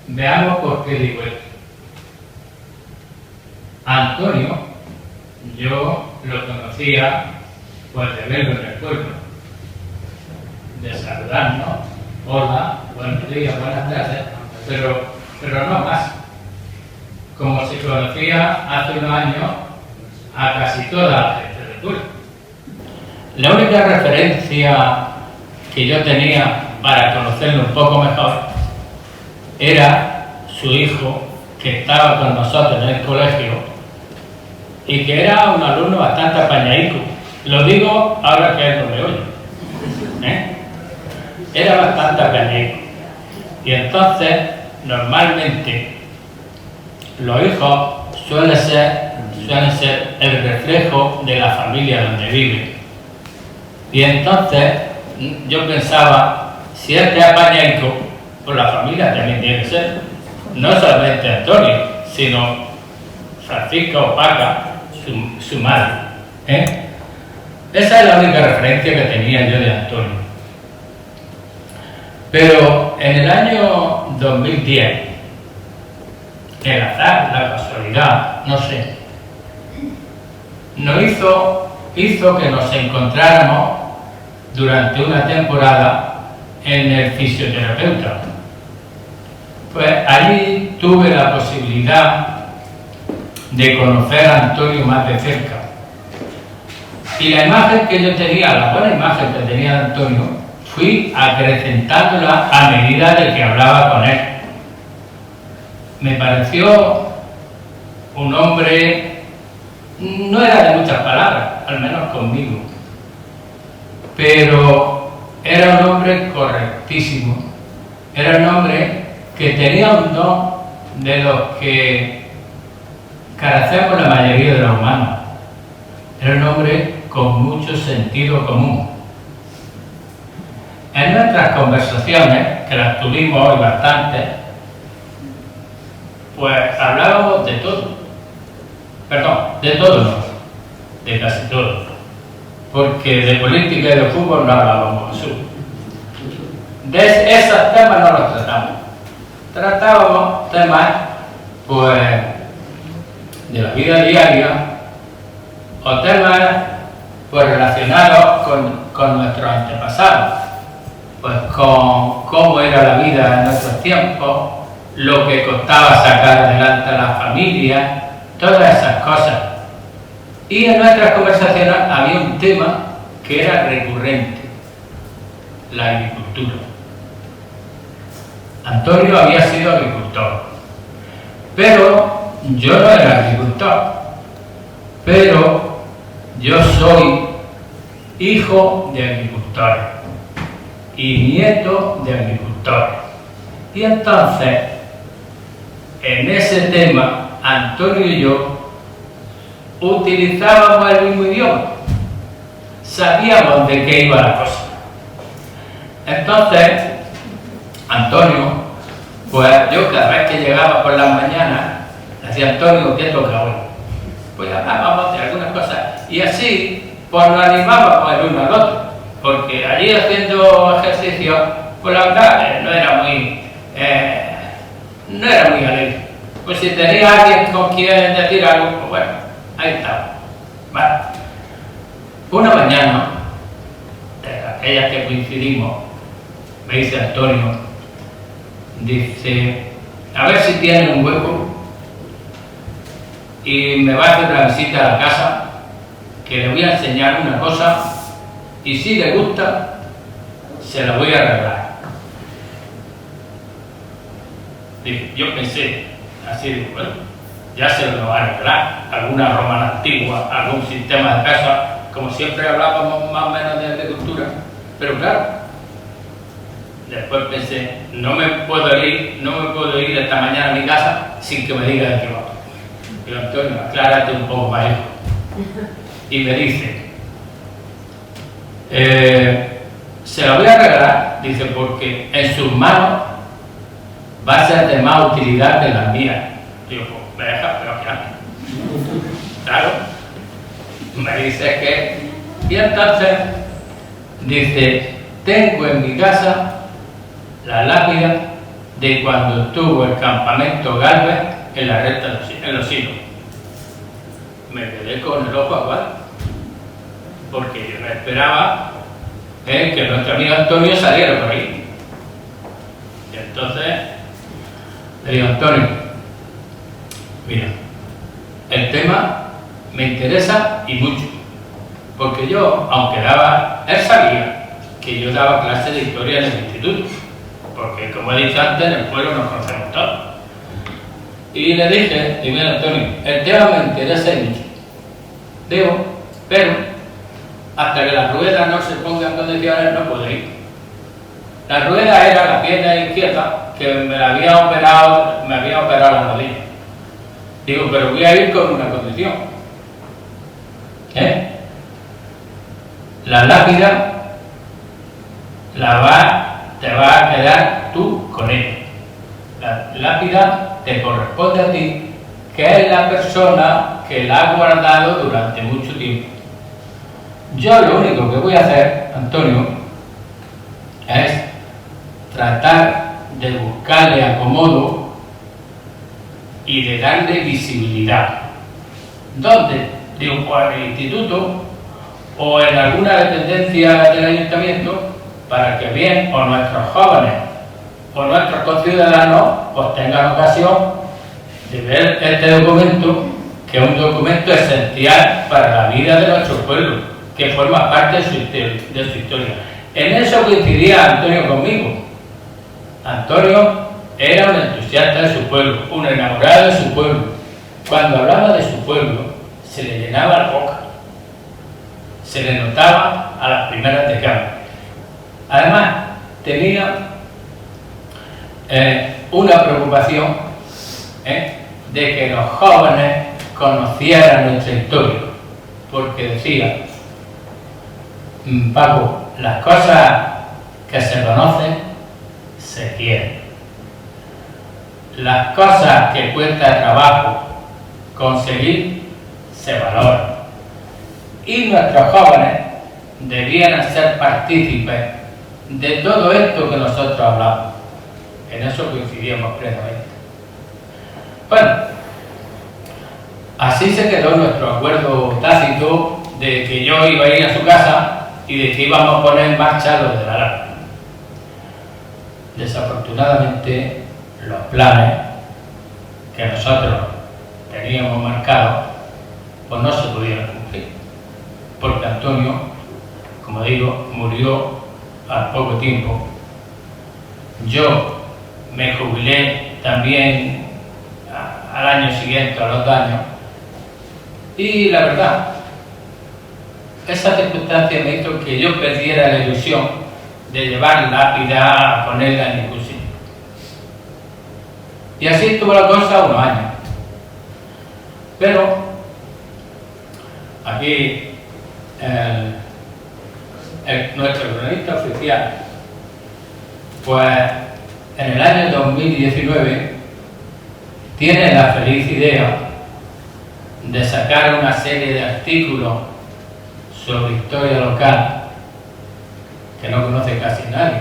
Veamos por qué digo esto. A Antonio yo lo conocía pues de verlo en el pueblo, de saludarnos, hola, buenos días, buenas tardes, pero no más. Como se conocía hace unos años a casi toda la gente del pueblo. La única referencia que yo tenía para conocerlo un poco mejor era su hijo, que estaba con nosotros en el colegio y que era un alumno bastante apañadico. Lo digo ahora que él no me oye. Era bastante apañadico. Y entonces, normalmente, los hijos suelen ser el reflejo de la familia donde viven. Y entonces, yo pensaba, si este es apañadico, pues la familia también tiene que ser. No solamente Antonio, sino Francisca o Paca, su madre. Esa es la única referencia que tenía yo de Antonio. Pero en el año 2010, el azar, la casualidad, no sé, nos hizo que nos encontráramos durante una temporada en el fisioterapeuta. Pues allí tuve la posibilidad de conocer a Antonio más de cerca. Y la imagen que yo tenía, la buena imagen que tenía de Antonio, fui acrecentándola a medida de que hablaba con él. Me pareció un hombre, no era de muchas palabras, al menos conmigo, pero era un hombre correctísimo, era un hombre que tenía un don de los que carecemos la mayoría de los humanos. Era un hombre con mucho sentido común. En nuestras conversaciones, que las tuvimos hoy bastante, pues hablábamos de todo. Perdón, de todo no, de casi todo. Porque de política y de fútbol no hablábamos. De esos temas no los tratamos. Tratábamos temas, pues, de la vida diaria o temas, pues, relacionados con nuestros antepasados, pues, con cómo era la vida en nuestros tiempos, lo que costaba sacar adelante a la familia, todas esas cosas. Y en nuestras conversaciones había un tema que era recurrente: la agricultura. Antonio había sido agricultor, pero yo no era agricultor, pero yo soy hijo de agricultores y nieto de agricultores. Y entonces, en ese tema, Antonio y yo utilizábamos el mismo idioma, sabíamos de qué iba la cosa. Entonces, Antonio, pues yo cada vez que llegaba por las mañanas, decía: Antonio, ¿qué toca hoy? Pues hablábamos de algunas cosas y así pues nos animábamos el uno al otro, porque allí haciendo ejercicio, pues la verdad no era muy alegre. Pues si tenía alguien con quien decir algo, pues bueno, ahí estaba. Vale. Una mañana, de aquellas que coincidimos, me dice Antonio, dice: a ver si tienen un hueco y me va a hacer una visita a la casa, que le voy a enseñar una cosa y si le gusta, se la voy a arreglar. Dice, yo pensé así, digo, bueno, ya se lo va a arreglar, alguna romana antigua, algún sistema de casa, como siempre hablábamos más o menos de agricultura, pero claro, después pensé, no me puedo ir esta mañana a mi casa sin que me diga de qué va. Digo: Antonio, aclárate un poco más, hijo. Y me dice, se la voy a regalar, dice, porque en sus manos va a ser de más utilidad que las mías. Digo, pues me dejas, pero claro, me dice que, y entonces dice: tengo en mi casa la lápida de cuando estuvo el campamento Galvez en la recta de los Silos. me quedé con el ojo aguado, porque yo no esperaba que nuestro amigo Antonio saliera por ahí. Y entonces le digo: Antonio, mira, el tema me interesa y mucho, porque yo, aunque él sabía que yo daba clases de historia en el instituto, porque como he dicho antes, en el pueblo nos conocemos todos. Y le dije: mira, Antonio, el tema me interesa y mucho, digo, pero hasta que las ruedas no se pongan en condiciones no puedo ir. La rueda era la pierna izquierda, que me había operado la rodilla. Digo, pero voy a ir con una condición. La lápida te va a quedar tú con ella. La lápida te corresponde a ti, que es la persona que la ha guardado durante mucho tiempo. Yo lo único que voy a hacer, Antonio, es tratar de buscarle acomodo y de darle visibilidad. ¿Dónde? Digo, pues en el instituto o en alguna dependencia del ayuntamiento, para que bien o nuestros jóvenes o nuestros conciudadanos pues tengan ocasión de ver este documento, que es un documento esencial para la vida de nuestro pueblo, que forma parte de su historia. En eso coincidía Antonio conmigo. Antonio era un entusiasta de su pueblo, un enamorado de su pueblo. Cuando hablaba de su pueblo, se le llenaba la boca, se le notaba a las primeras de cambio. Además, tenía una preocupación de que los jóvenes conocieran nuestra historia, porque decía: Paco, las cosas que se conocen se quieren, las cosas que cuesta trabajo conseguir se valoran, y nuestros jóvenes debieran ser partícipes de todo esto que nosotros hablamos. En eso coincidíamos plenamente. Bueno, así se quedó nuestro acuerdo tácito de que yo iba a ir a su casa y de que íbamos a poner en marcha lo de la lápida. Desafortunadamente, los planes que nosotros teníamos marcados pues no se pudieron cumplir, porque Antonio, como digo, murió al poco tiempo. Yo me jubilé también al año siguiente, a los 2 años, y la verdad, esa circunstancia me hizo que yo perdiera la ilusión de llevar lápida a ponerla en ningún sitio. Y así estuvo la cosa unos años. Pero aquí nuestro cronista oficial, pues en el año 2019 tiene la feliz idea de sacar una serie de artículos sobre historia local que no conoce casi nadie,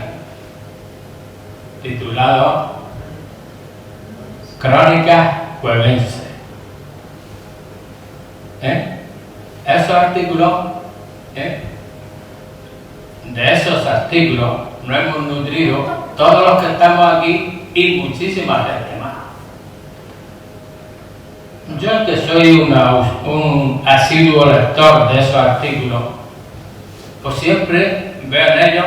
titulado Crónicas Cuevenses. Esos artículos, de esos artículos nos hemos nutrido todos los que estamos aquí y muchísima gente más. Yo, que soy un asiduo lector de esos artículos, pues siempre veo en ellos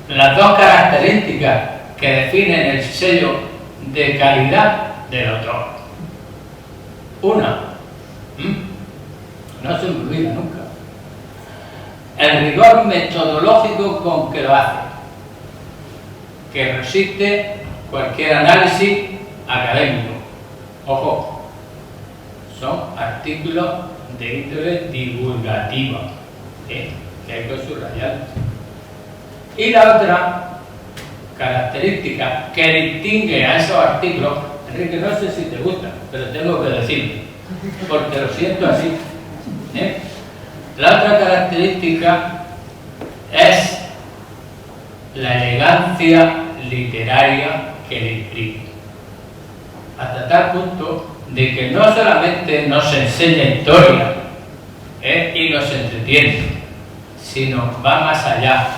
las dos características que definen el sello de calidad del autor. Una, no se me olvida nunca, el rigor metodológico con que lo hace, que resiste cualquier análisis académico. Ojo, son artículos de índole divulgativa, que hay que subrayar. Y la otra característica que distingue a esos artículos, Enrique, no sé si te gusta, pero tengo que decirlo, porque lo siento así. La otra característica es la elegancia literaria que le imprime, hasta tal punto de que no solamente nos enseña historia y nos entretiene, sino va más allá,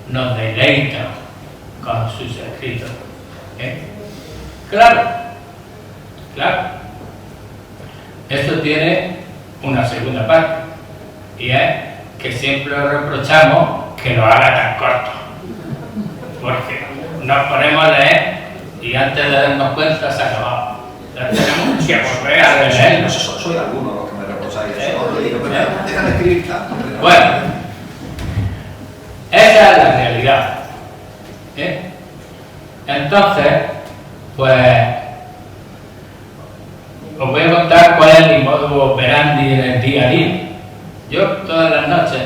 nos deleita con sus escritos. Claro, esto tiene una segunda parte, y es que siempre le reprochamos que lo haga tan corto, porque nos ponemos a leer y antes de darnos cuenta se ha acabado. Ya tenemos que volver a releerlo. Soy alguno de los que me reprocháis eso. Os lo digo, pero dejan de escribir tanto. Bueno, esa es la realidad. Entonces, pues, os voy a contar cuál es mi modo operandi en el día a día. Yo todas las noches,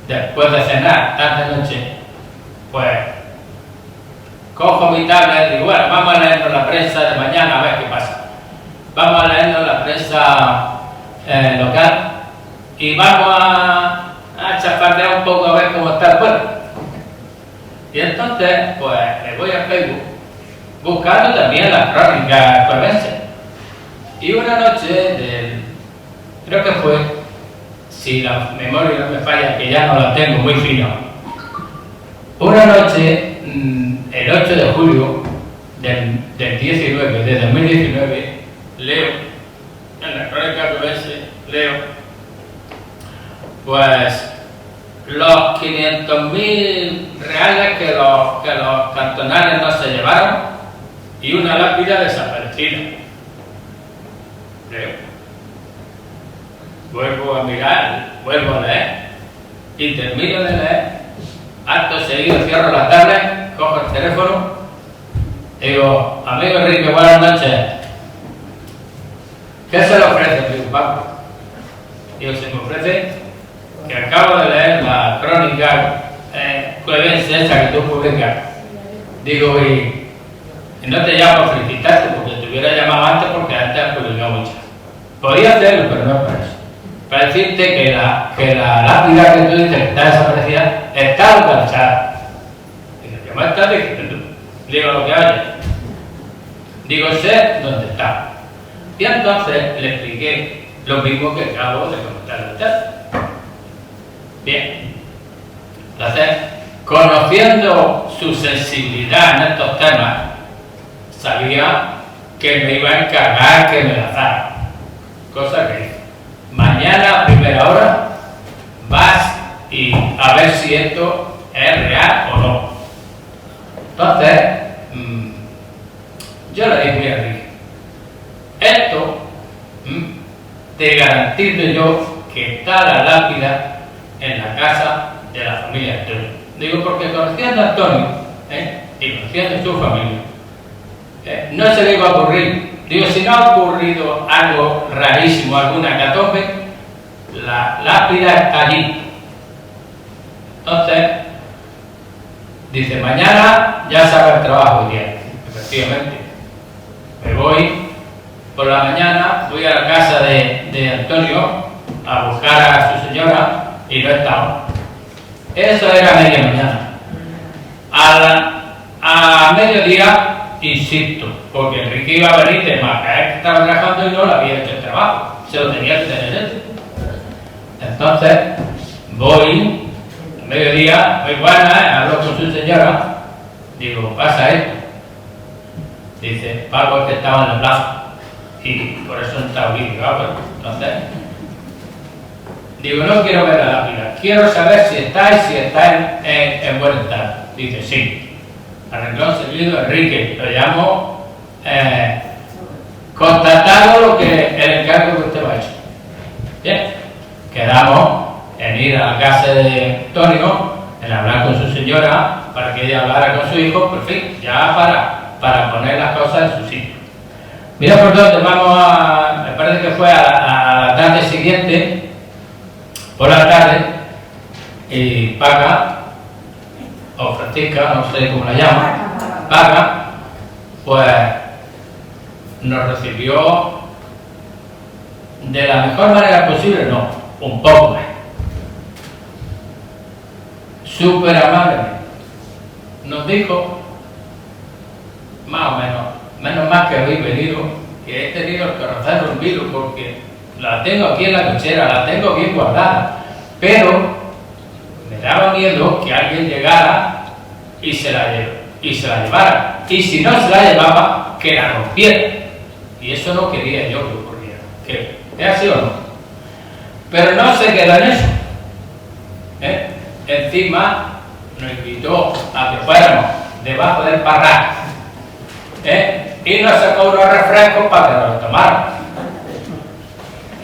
después de cenar, tarde noche, pues cojo mi tablet y digo, bueno, vamos a leernos la prensa de mañana a ver qué pasa. Vamos a leernos la prensa local y vamos a chafardear un poco a ver cómo está el pueblo. Y entonces, pues, me voy a Facebook buscando también las crónicas cuevenses. Y una noche, creo que fue, si la memoria no me falla, que ya no la tengo muy fina, una noche, el 8 de julio del 19, de 2019, leo, en la crónica cuevense, leo, pues, los 500.000 reales que los cantonales no se llevaron y una lápida desaparecida. Leo. Vuelvo a mirar, vuelvo a leer y termino de leer. Acto seguido cierro la tablet, cojo el teléfono, digo, amigo Enrique, buenas noches. ¿Qué se le ofrece? Digo, Paco. Digo, se me ofrece que acabo de leer la crónica cuevense esa que tú publicas. Digo, y no te llamo a felicitarte porque te hubiera llamado antes porque antes has publicado muchas. Podía hacerlo, pero no es para eso. Para decirte que la lápida que tú dices que está desaparecida está localizada. Digo, ¿qué me estás diciendo? Digo lo que haya. Digo, sé dónde está. Y entonces le expliqué lo mismo que acabo de comentar antes. Bien, entonces, conociendo su sensibilidad en estos temas, sabía que me iba a encargar que me la dara, cosa que hice. Mañana a primera hora vas y a ver si esto es real o no. Entonces, yo le dije, mira, Enrique, esto te garantizo yo que está la lápida en la casa de la familia Antonio. Digo, porque conociendo a Antonio y conociendo a su familia, no se le iba a ocurrir. Digo, si no ha ocurrido algo rarísimo, alguna hecatombe, la lápida está allí. Entonces, dice, mañana ya se haga el trabajo hoy día. Efectivamente, me voy por la mañana, voy a la casa de Antonio a buscar a su señora y no estaba. Eso era media mañana. A mediodía, insisto, porque Enrique iba a venir de Macaé, que estaba trabajando y no le había hecho el trabajo, se lo tenía que tener él. Entonces, voy, a mediodía, muy buena, hablo con su señora, digo, pasa esto. Dice, Paco es que estaba en la plaza y por eso no está aquí. Entonces, digo, no quiero ver la lápida, quiero saber si está en buen estado. Dice, sí. Arreglón seguido, Enrique, lo llamo, constatado lo que el encargo que usted me ha hecho. Bien, quedamos en ir a la casa de Antonio, en hablar con su señora, para que ella hablara con su hijo, por fin, ya para poner las cosas en su sitio. Mira por dónde vamos me parece que fue a la tarde siguiente, por la tarde, y Paca, o Francisca, no sé cómo la llama, Paca, pues nos recibió de la mejor manera posible, no, un poco más. Súper amablemente. Nos dijo, más o menos más que habéis venido que he tenido que rozar un virus porque la tengo aquí en la cochera, la tengo bien guardada, pero me daba miedo que alguien llegara y se la llevara, y si no se la llevaba, que la rompiera, y eso no quería yo que ocurriera. ¿Es así o no? Pero no se quedó en eso, ¿eh? Encima nos invitó a que fuéramos debajo del parral, ¿eh? Y nos sacó unos refrescos para que nos los tomáramos.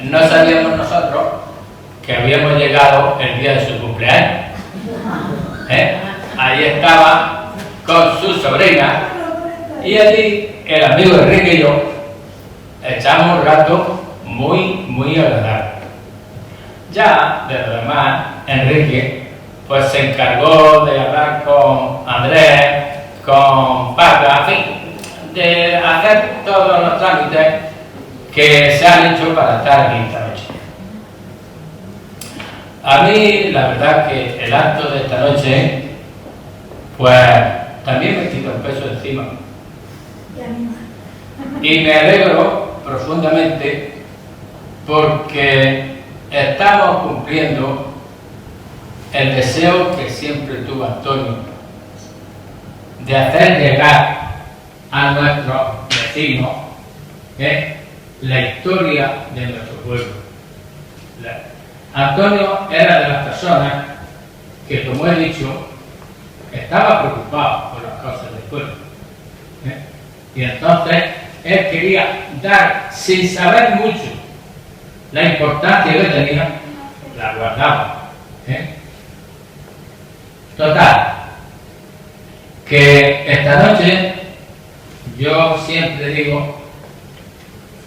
No sabíamos nosotros que habíamos llegado el día de su cumpleaños, ¿eh? Ahí estaba con su sobrina y allí el amigo Enrique y yo echamos un rato muy agradable. Ya de lo demás, Enrique pues se encargó de hablar con Andrés, con Paca, en fin, de hacer todos los trámites que se han hecho para estar aquí esta noche. A mí, la verdad que el acto de esta noche, pues también me quita un peso encima. Y me alegro profundamente porque estamos cumpliendo el deseo que siempre tuvo Antonio de hacer llegar a nuestros vecinos la historia de nuestro pueblo. Antonio era de las personas que, como he dicho, estaba preocupado por las cosas del pueblo. Y entonces él quería dar, sin saber mucho, la importancia que tenía, la guardaba. Total, que esta noche yo siempre digo,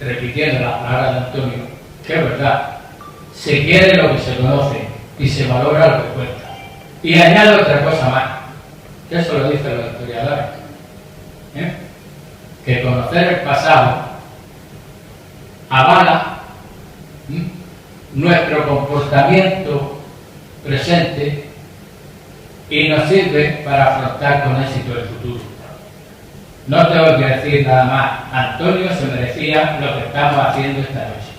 repitiendo las palabras de Antonio, que es verdad, se quiere lo que se conoce y se valora lo que cuenta. Y añado otra cosa más, que eso lo dicen los historiadores, que conocer el pasado avala nuestro comportamiento presente y nos sirve para afrontar con éxito el futuro. No tengo que decir nada más, Antonio se merecía lo que estamos haciendo esta noche.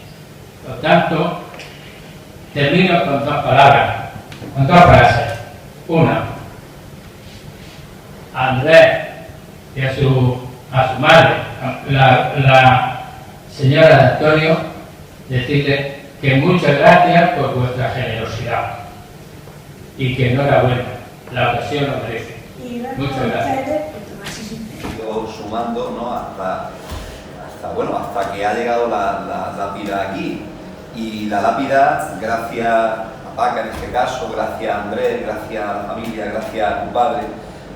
Por tanto, termino con dos palabras, con dos frases. Una, a Andrés y a su madre, la señora de Antonio, decirle que muchas gracias por vuestra generosidad y que enhorabuena, la ocasión lo merece. Muchas gracias. Sumando, ¿no? hasta que ha llegado la lápida aquí. Y la lápida, gracias a Paca en este caso, gracias a Andrés, gracias a la familia, gracias a tu padre,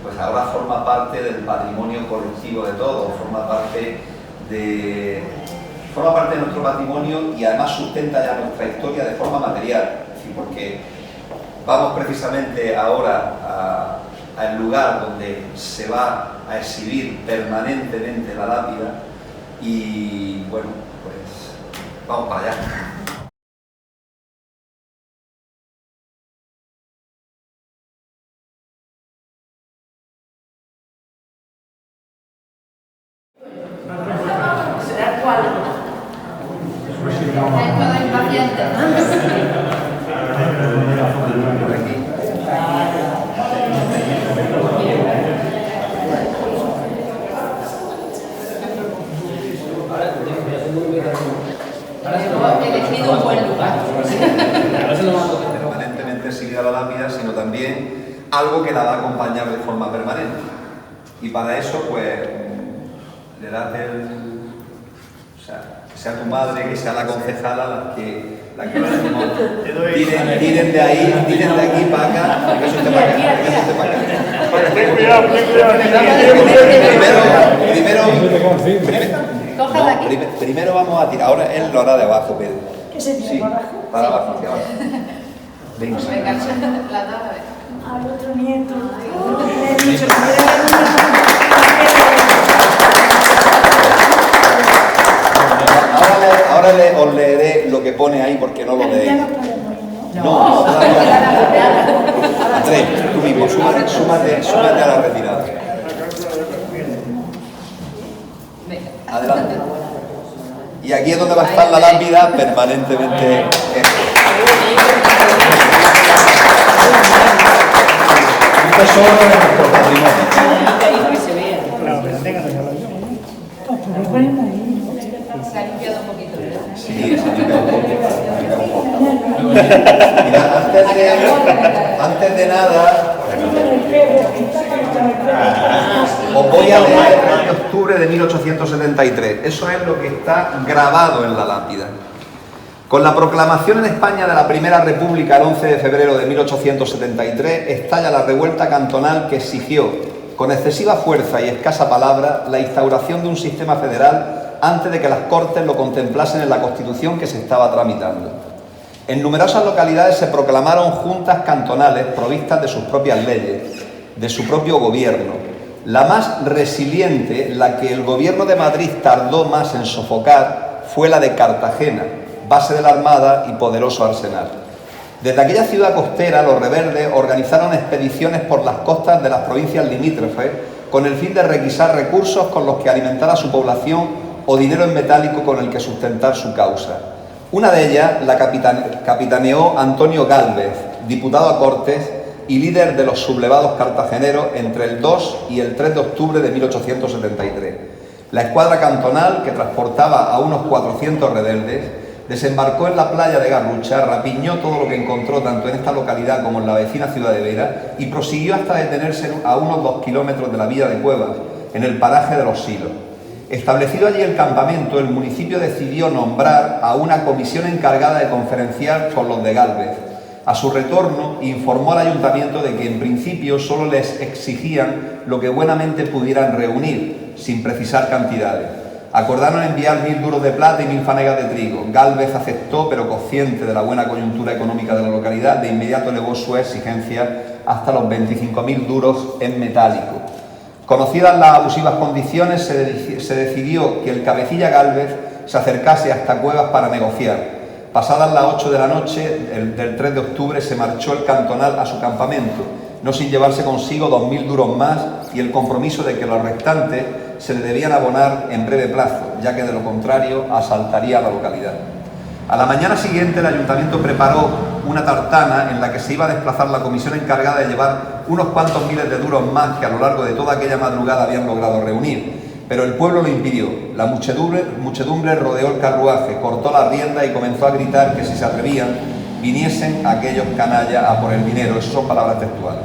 pues ahora forma parte del patrimonio colectivo de todos, forma parte de nuestro patrimonio y además sustenta ya nuestra historia de forma material. Es decir, porque vamos precisamente ahora al lugar donde se va a exhibir permanentemente la lápida y bueno, pues vamos para allá. ¿Será cuál? Hay todo impaciente. He elegido un buen lugar. Permanentemente sigue la lápida, sino también algo que la va a acompañar de forma permanente. Y para eso, pues, le das que sea tu madre, que sea la concejala, la que tiren de aquí para acá, que eso esté para acá, Ten cuidado. Primero vamos a tirar, ahora él lo hará de abajo, Pedro. ¿Qué se tira Sí, para abajo? para abajo, hacia abajo. Venga. Venga, la nada. Al otro nieto. Ahora os leeré lo que pone ahí porque no lo leéis. Ya no podemos ir, ¿no? No, Andrés, tú mismo, súmate a la retirada. Adelante. Y aquí es donde va a estar la lápida permanentemente. Un tesoro de nuestro patrimonio. Claro, pero tenga que hacerlo yo. Se ha limpiado un poquito, ¿verdad? Sí, se limpia un poco. Mira, antes de nada, os voy a leer el 3 de octubre de 1873. Eso es lo que está grabado en la lápida. Con la proclamación en España de la Primera República el 11 de febrero de 1873, estalla la revuelta cantonal que exigió, con excesiva fuerza y escasa palabra, la instauración de un sistema federal antes de que las Cortes lo contemplasen en la Constitución que se estaba tramitando. En numerosas localidades se proclamaron juntas cantonales provistas de sus propias leyes, de su propio gobierno. La más resiliente, la que el gobierno de Madrid tardó más en sofocar, fue la de Cartagena, base de la Armada y poderoso arsenal. Desde aquella ciudad costera, los rebeldes organizaron expediciones por las costas de las provincias limítrofes con el fin de requisar recursos con los que alimentar a su población o dinero en metálico con el que sustentar su causa. Una de ellas la capitaneó Antonio Gálvez, diputado a Cortes y líder de los sublevados cartageneros entre el 2 y el 3 de octubre de 1873. La escuadra cantonal, que transportaba a unos 400 rebeldes, desembarcó en la playa de Garrucha, rapiñó todo lo que encontró tanto en esta localidad como en la vecina ciudad de Vera y prosiguió hasta detenerse a unos 2 kilómetros de la villa de Cuevas, en el paraje de Los Silos. Establecido allí el campamento, el municipio decidió nombrar a una comisión encargada de conferenciar con los de Gálvez. A su retorno, informó al ayuntamiento de que en principio solo les exigían lo que buenamente pudieran reunir, sin precisar cantidades. Acordaron enviar 1000 duros de plata y 1000 fanegas de trigo. Gálvez aceptó, pero consciente de la buena coyuntura económica de la localidad, de inmediato elevó su exigencia hasta los 25.000 duros en metálico. Conocidas las abusivas condiciones, se decidió que el cabecilla Gálvez se acercase hasta Cuevas para negociar. Pasadas las 8 de la noche del 3 de octubre se marchó el cantonal a su campamento, no sin llevarse consigo 2000 duros más y el compromiso de que los restantes se le debían abonar en breve plazo, ya que de lo contrario asaltaría la localidad. A la mañana siguiente el ayuntamiento preparó una tartana en la que se iba a desplazar la comisión encargada de llevar unos cuantos miles de duros más que a lo largo de toda aquella madrugada habían logrado reunir, pero el pueblo lo impidió. La muchedumbre rodeó el carruaje, cortó la rienda y comenzó a gritar que si se atrevían, viniesen aquellos canallas a por el dinero. Esas son palabras textuales.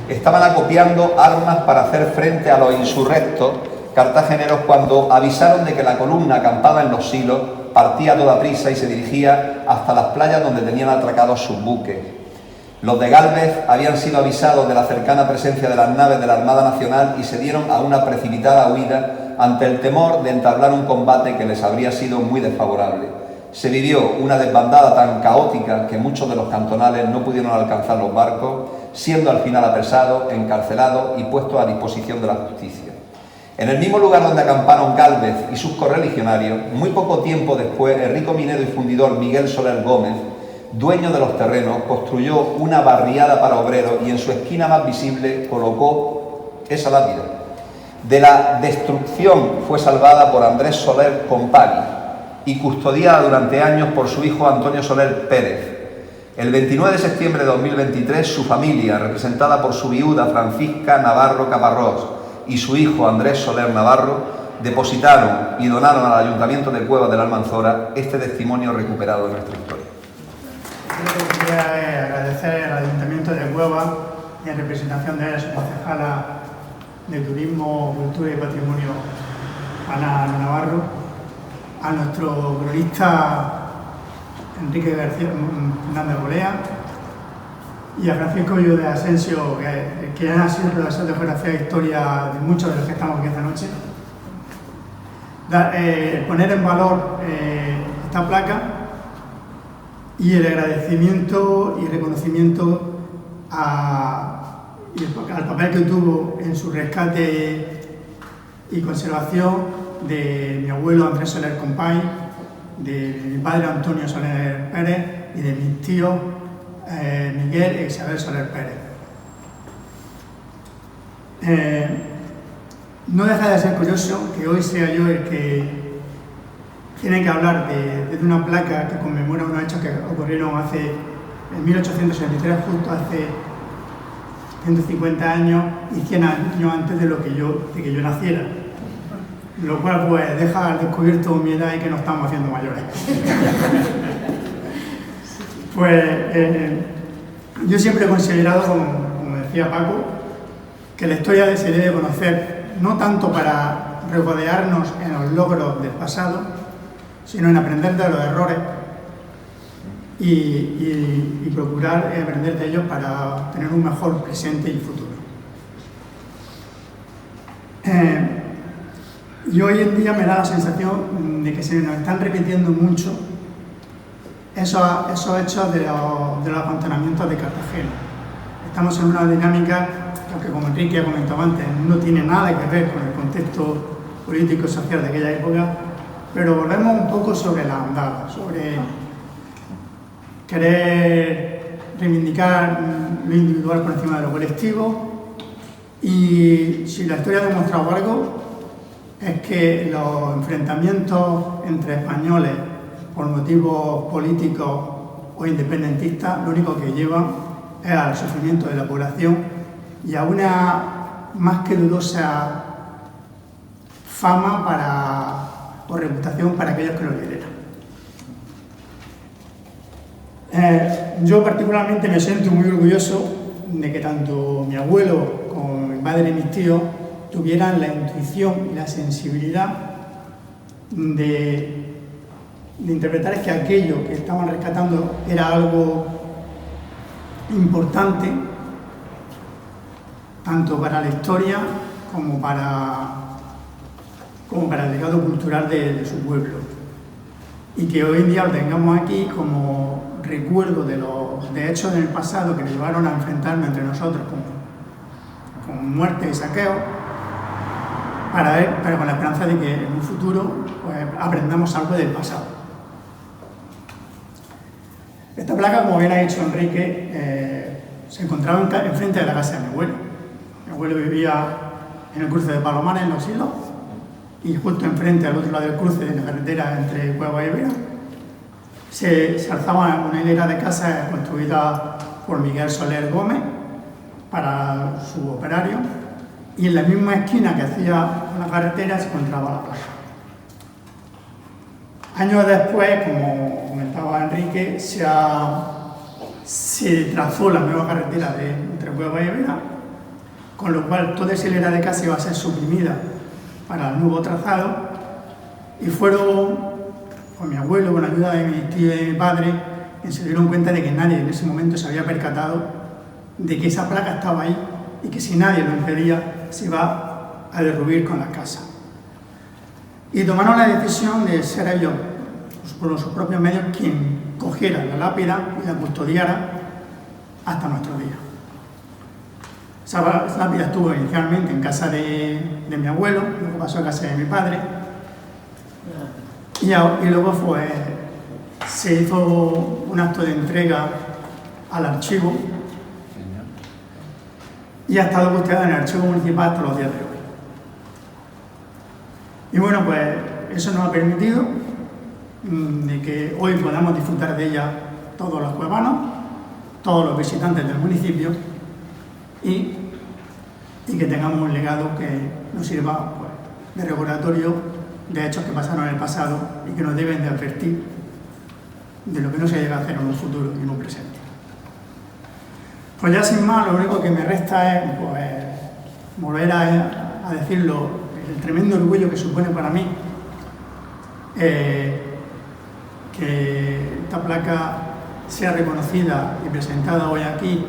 Estaban acopiando armas para hacer frente a los insurrectos cartageneros cuando avisaron de que la columna acampada en Los Silos partía a toda prisa y se dirigía hasta las playas donde tenían atracados sus buques. Los de Gálvez habían sido avisados de la cercana presencia de las naves de la Armada Nacional y se dieron a una precipitada huida ante el temor de entablar un combate que les habría sido muy desfavorable. Se vivió una desbandada tan caótica que muchos de los cantonales no pudieron alcanzar los barcos, siendo al final apresados, encarcelados y puestos a disposición de la justicia. En el mismo lugar donde acamparon Gálvez y sus correligionarios, muy poco tiempo después, el rico minero y fundidor Miguel Soler Gómez, dueño de los terrenos, construyó una barriada para obreros y en su esquina más visible colocó esa lápida. De la destrucción fue salvada por Andrés Soler Company y custodiada durante años por su hijo Antonio Soler Pérez. El 29 de septiembre de 2023, su familia, representada por su viuda Francisca Navarro Caparrós y su hijo Andrés Soler Navarro, depositaron y donaron al Ayuntamiento de Cuevas de la Almanzora este testimonio recuperado de nuestra historia. Yo quería agradecer al Ayuntamiento de Cuevas y en representación de su concejala de Turismo, Cultura y Patrimonio, Ana Navarro, a nuestro cronista Enrique García Fernández Bolea y a Francisco Ullo de Asensio, que ha sido profesor de Geografía e Historia de muchos de los que estamos aquí esta noche. Poner en valor esta placa y el agradecimiento y reconocimiento al papel que tuvo en su rescate y conservación de mi abuelo Andrés Soler Company, de mi padre Antonio Soler Pérez y de mis tíos Miguel e Isabel Soler Pérez. No deja de ser curioso que hoy sea yo el que tiene que hablar de una placa que conmemora unos hechos que ocurrieron en 1873, justo hace 150 años y 100 años antes de que yo naciera. Lo cual pues deja al descubierto mi edad y que nos estamos haciendo mayores. Pues yo siempre he considerado, como decía Paco, que la historia se debe conocer no tanto para regodearnos en los logros del pasado, sino en aprender de los errores y procurar aprender de ellos para tener un mejor presente y futuro. Y hoy en día me da la sensación de que se nos están repitiendo mucho esos hechos de los acantonamientos de Cartagena. Estamos en una dinámica que, como Enrique ha comentado antes, no tiene nada que ver con el contexto político y social de aquella época, pero volvemos un poco sobre la andada, sobre querer reivindicar lo individual por encima de lo colectivo. Y si la historia ha demostrado algo, es que los enfrentamientos entre españoles por motivos políticos o independentistas lo único que llevan es al sufrimiento de la población y a una más que dudosa fama o reputación para aquellos que lo lideran. Yo particularmente me siento muy orgulloso de que tanto mi abuelo como mi padre y mis tíos tuvieran la intuición y la sensibilidad de interpretar que aquello que estaban rescatando era algo importante tanto para la historia como para el legado cultural de su pueblo, y que hoy en día lo tengamos aquí como recuerdo de hechos en el pasado que nos llevaron a enfrentarnos entre nosotros con muerte y saqueo, pero con la esperanza de que en un futuro pues, aprendamos algo del pasado. Esta placa, como bien ha dicho Enrique, se encontraba enfrente de la casa de mi abuelo. Mi abuelo vivía en el cruce de Palomares, en Los Hilos, y justo enfrente, al otro lado del cruce de la carretera entre Cueva y Vera, se alzaba una hilera de casas construidas por Miguel Soler Gómez para su operario, y en la misma esquina que hacía la carretera se encontraba la plaza. Años después, como comentaba Enrique, se trazó la nueva carretera entre Cueva y Vera, con lo cual toda esa hilera de casas iba a ser suprimida para el nuevo trazado, y fueron mi abuelo, con la ayuda de mi tío y mi padre, que se dieron cuenta de que nadie en ese momento se había percatado de que esa placa estaba ahí y que si nadie lo impedía se iba a derruir con la casa. Y tomaron la decisión de ser ellos, por sus propios medios, quien cogiera la lápida y la custodiara hasta nuestros días. Esa lápida estuvo inicialmente en casa de mi abuelo, luego pasó a casa de mi padre, y luego se hizo un acto de entrega al archivo y ha estado custodiada en el archivo municipal hasta los días de hoy. Y bueno, pues eso nos ha permitido de que hoy podamos disfrutar de ella todos los cuevanos, todos los visitantes del municipio, y que tengamos un legado que nos sirva pues, de recordatorio de hechos que pasaron en el pasado y que nos deben de advertir de lo que no se debe hacer en un futuro y en un presente. Pues ya sin más, lo único que me resta es pues, volver a decirlo, el tremendo orgullo que supone para mí que esta placa sea reconocida y presentada hoy aquí,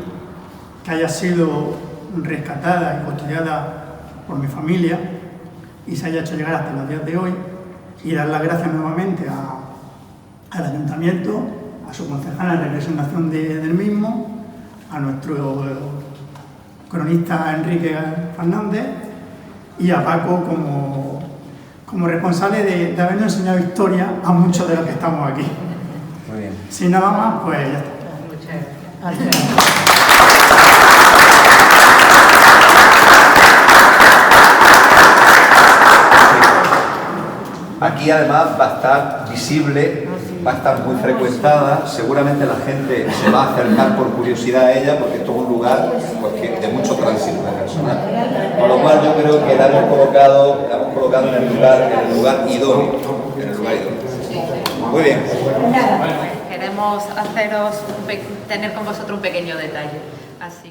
que haya sido rescatada y custodiada por mi familia y se haya hecho llegar hasta los días de hoy, y dar las gracias nuevamente al Ayuntamiento, a su concejal en representación del mismo, a nuestro cronista Enrique Fernández y a Paco como responsable de habernos enseñado historia a muchos de los que estamos aquí. Muy bien. Sin nada más, pues ya está. Muchas gracias. Aquí además va a estar visible, va a estar muy frecuentada, seguramente la gente se va a acercar por curiosidad a ella porque esto es un lugar de mucho tránsito de personas. Con lo cual yo creo que la hemos colocado en el lugar idóneo. Muy bien. Queremos tener con vosotros un pequeño detalle. Así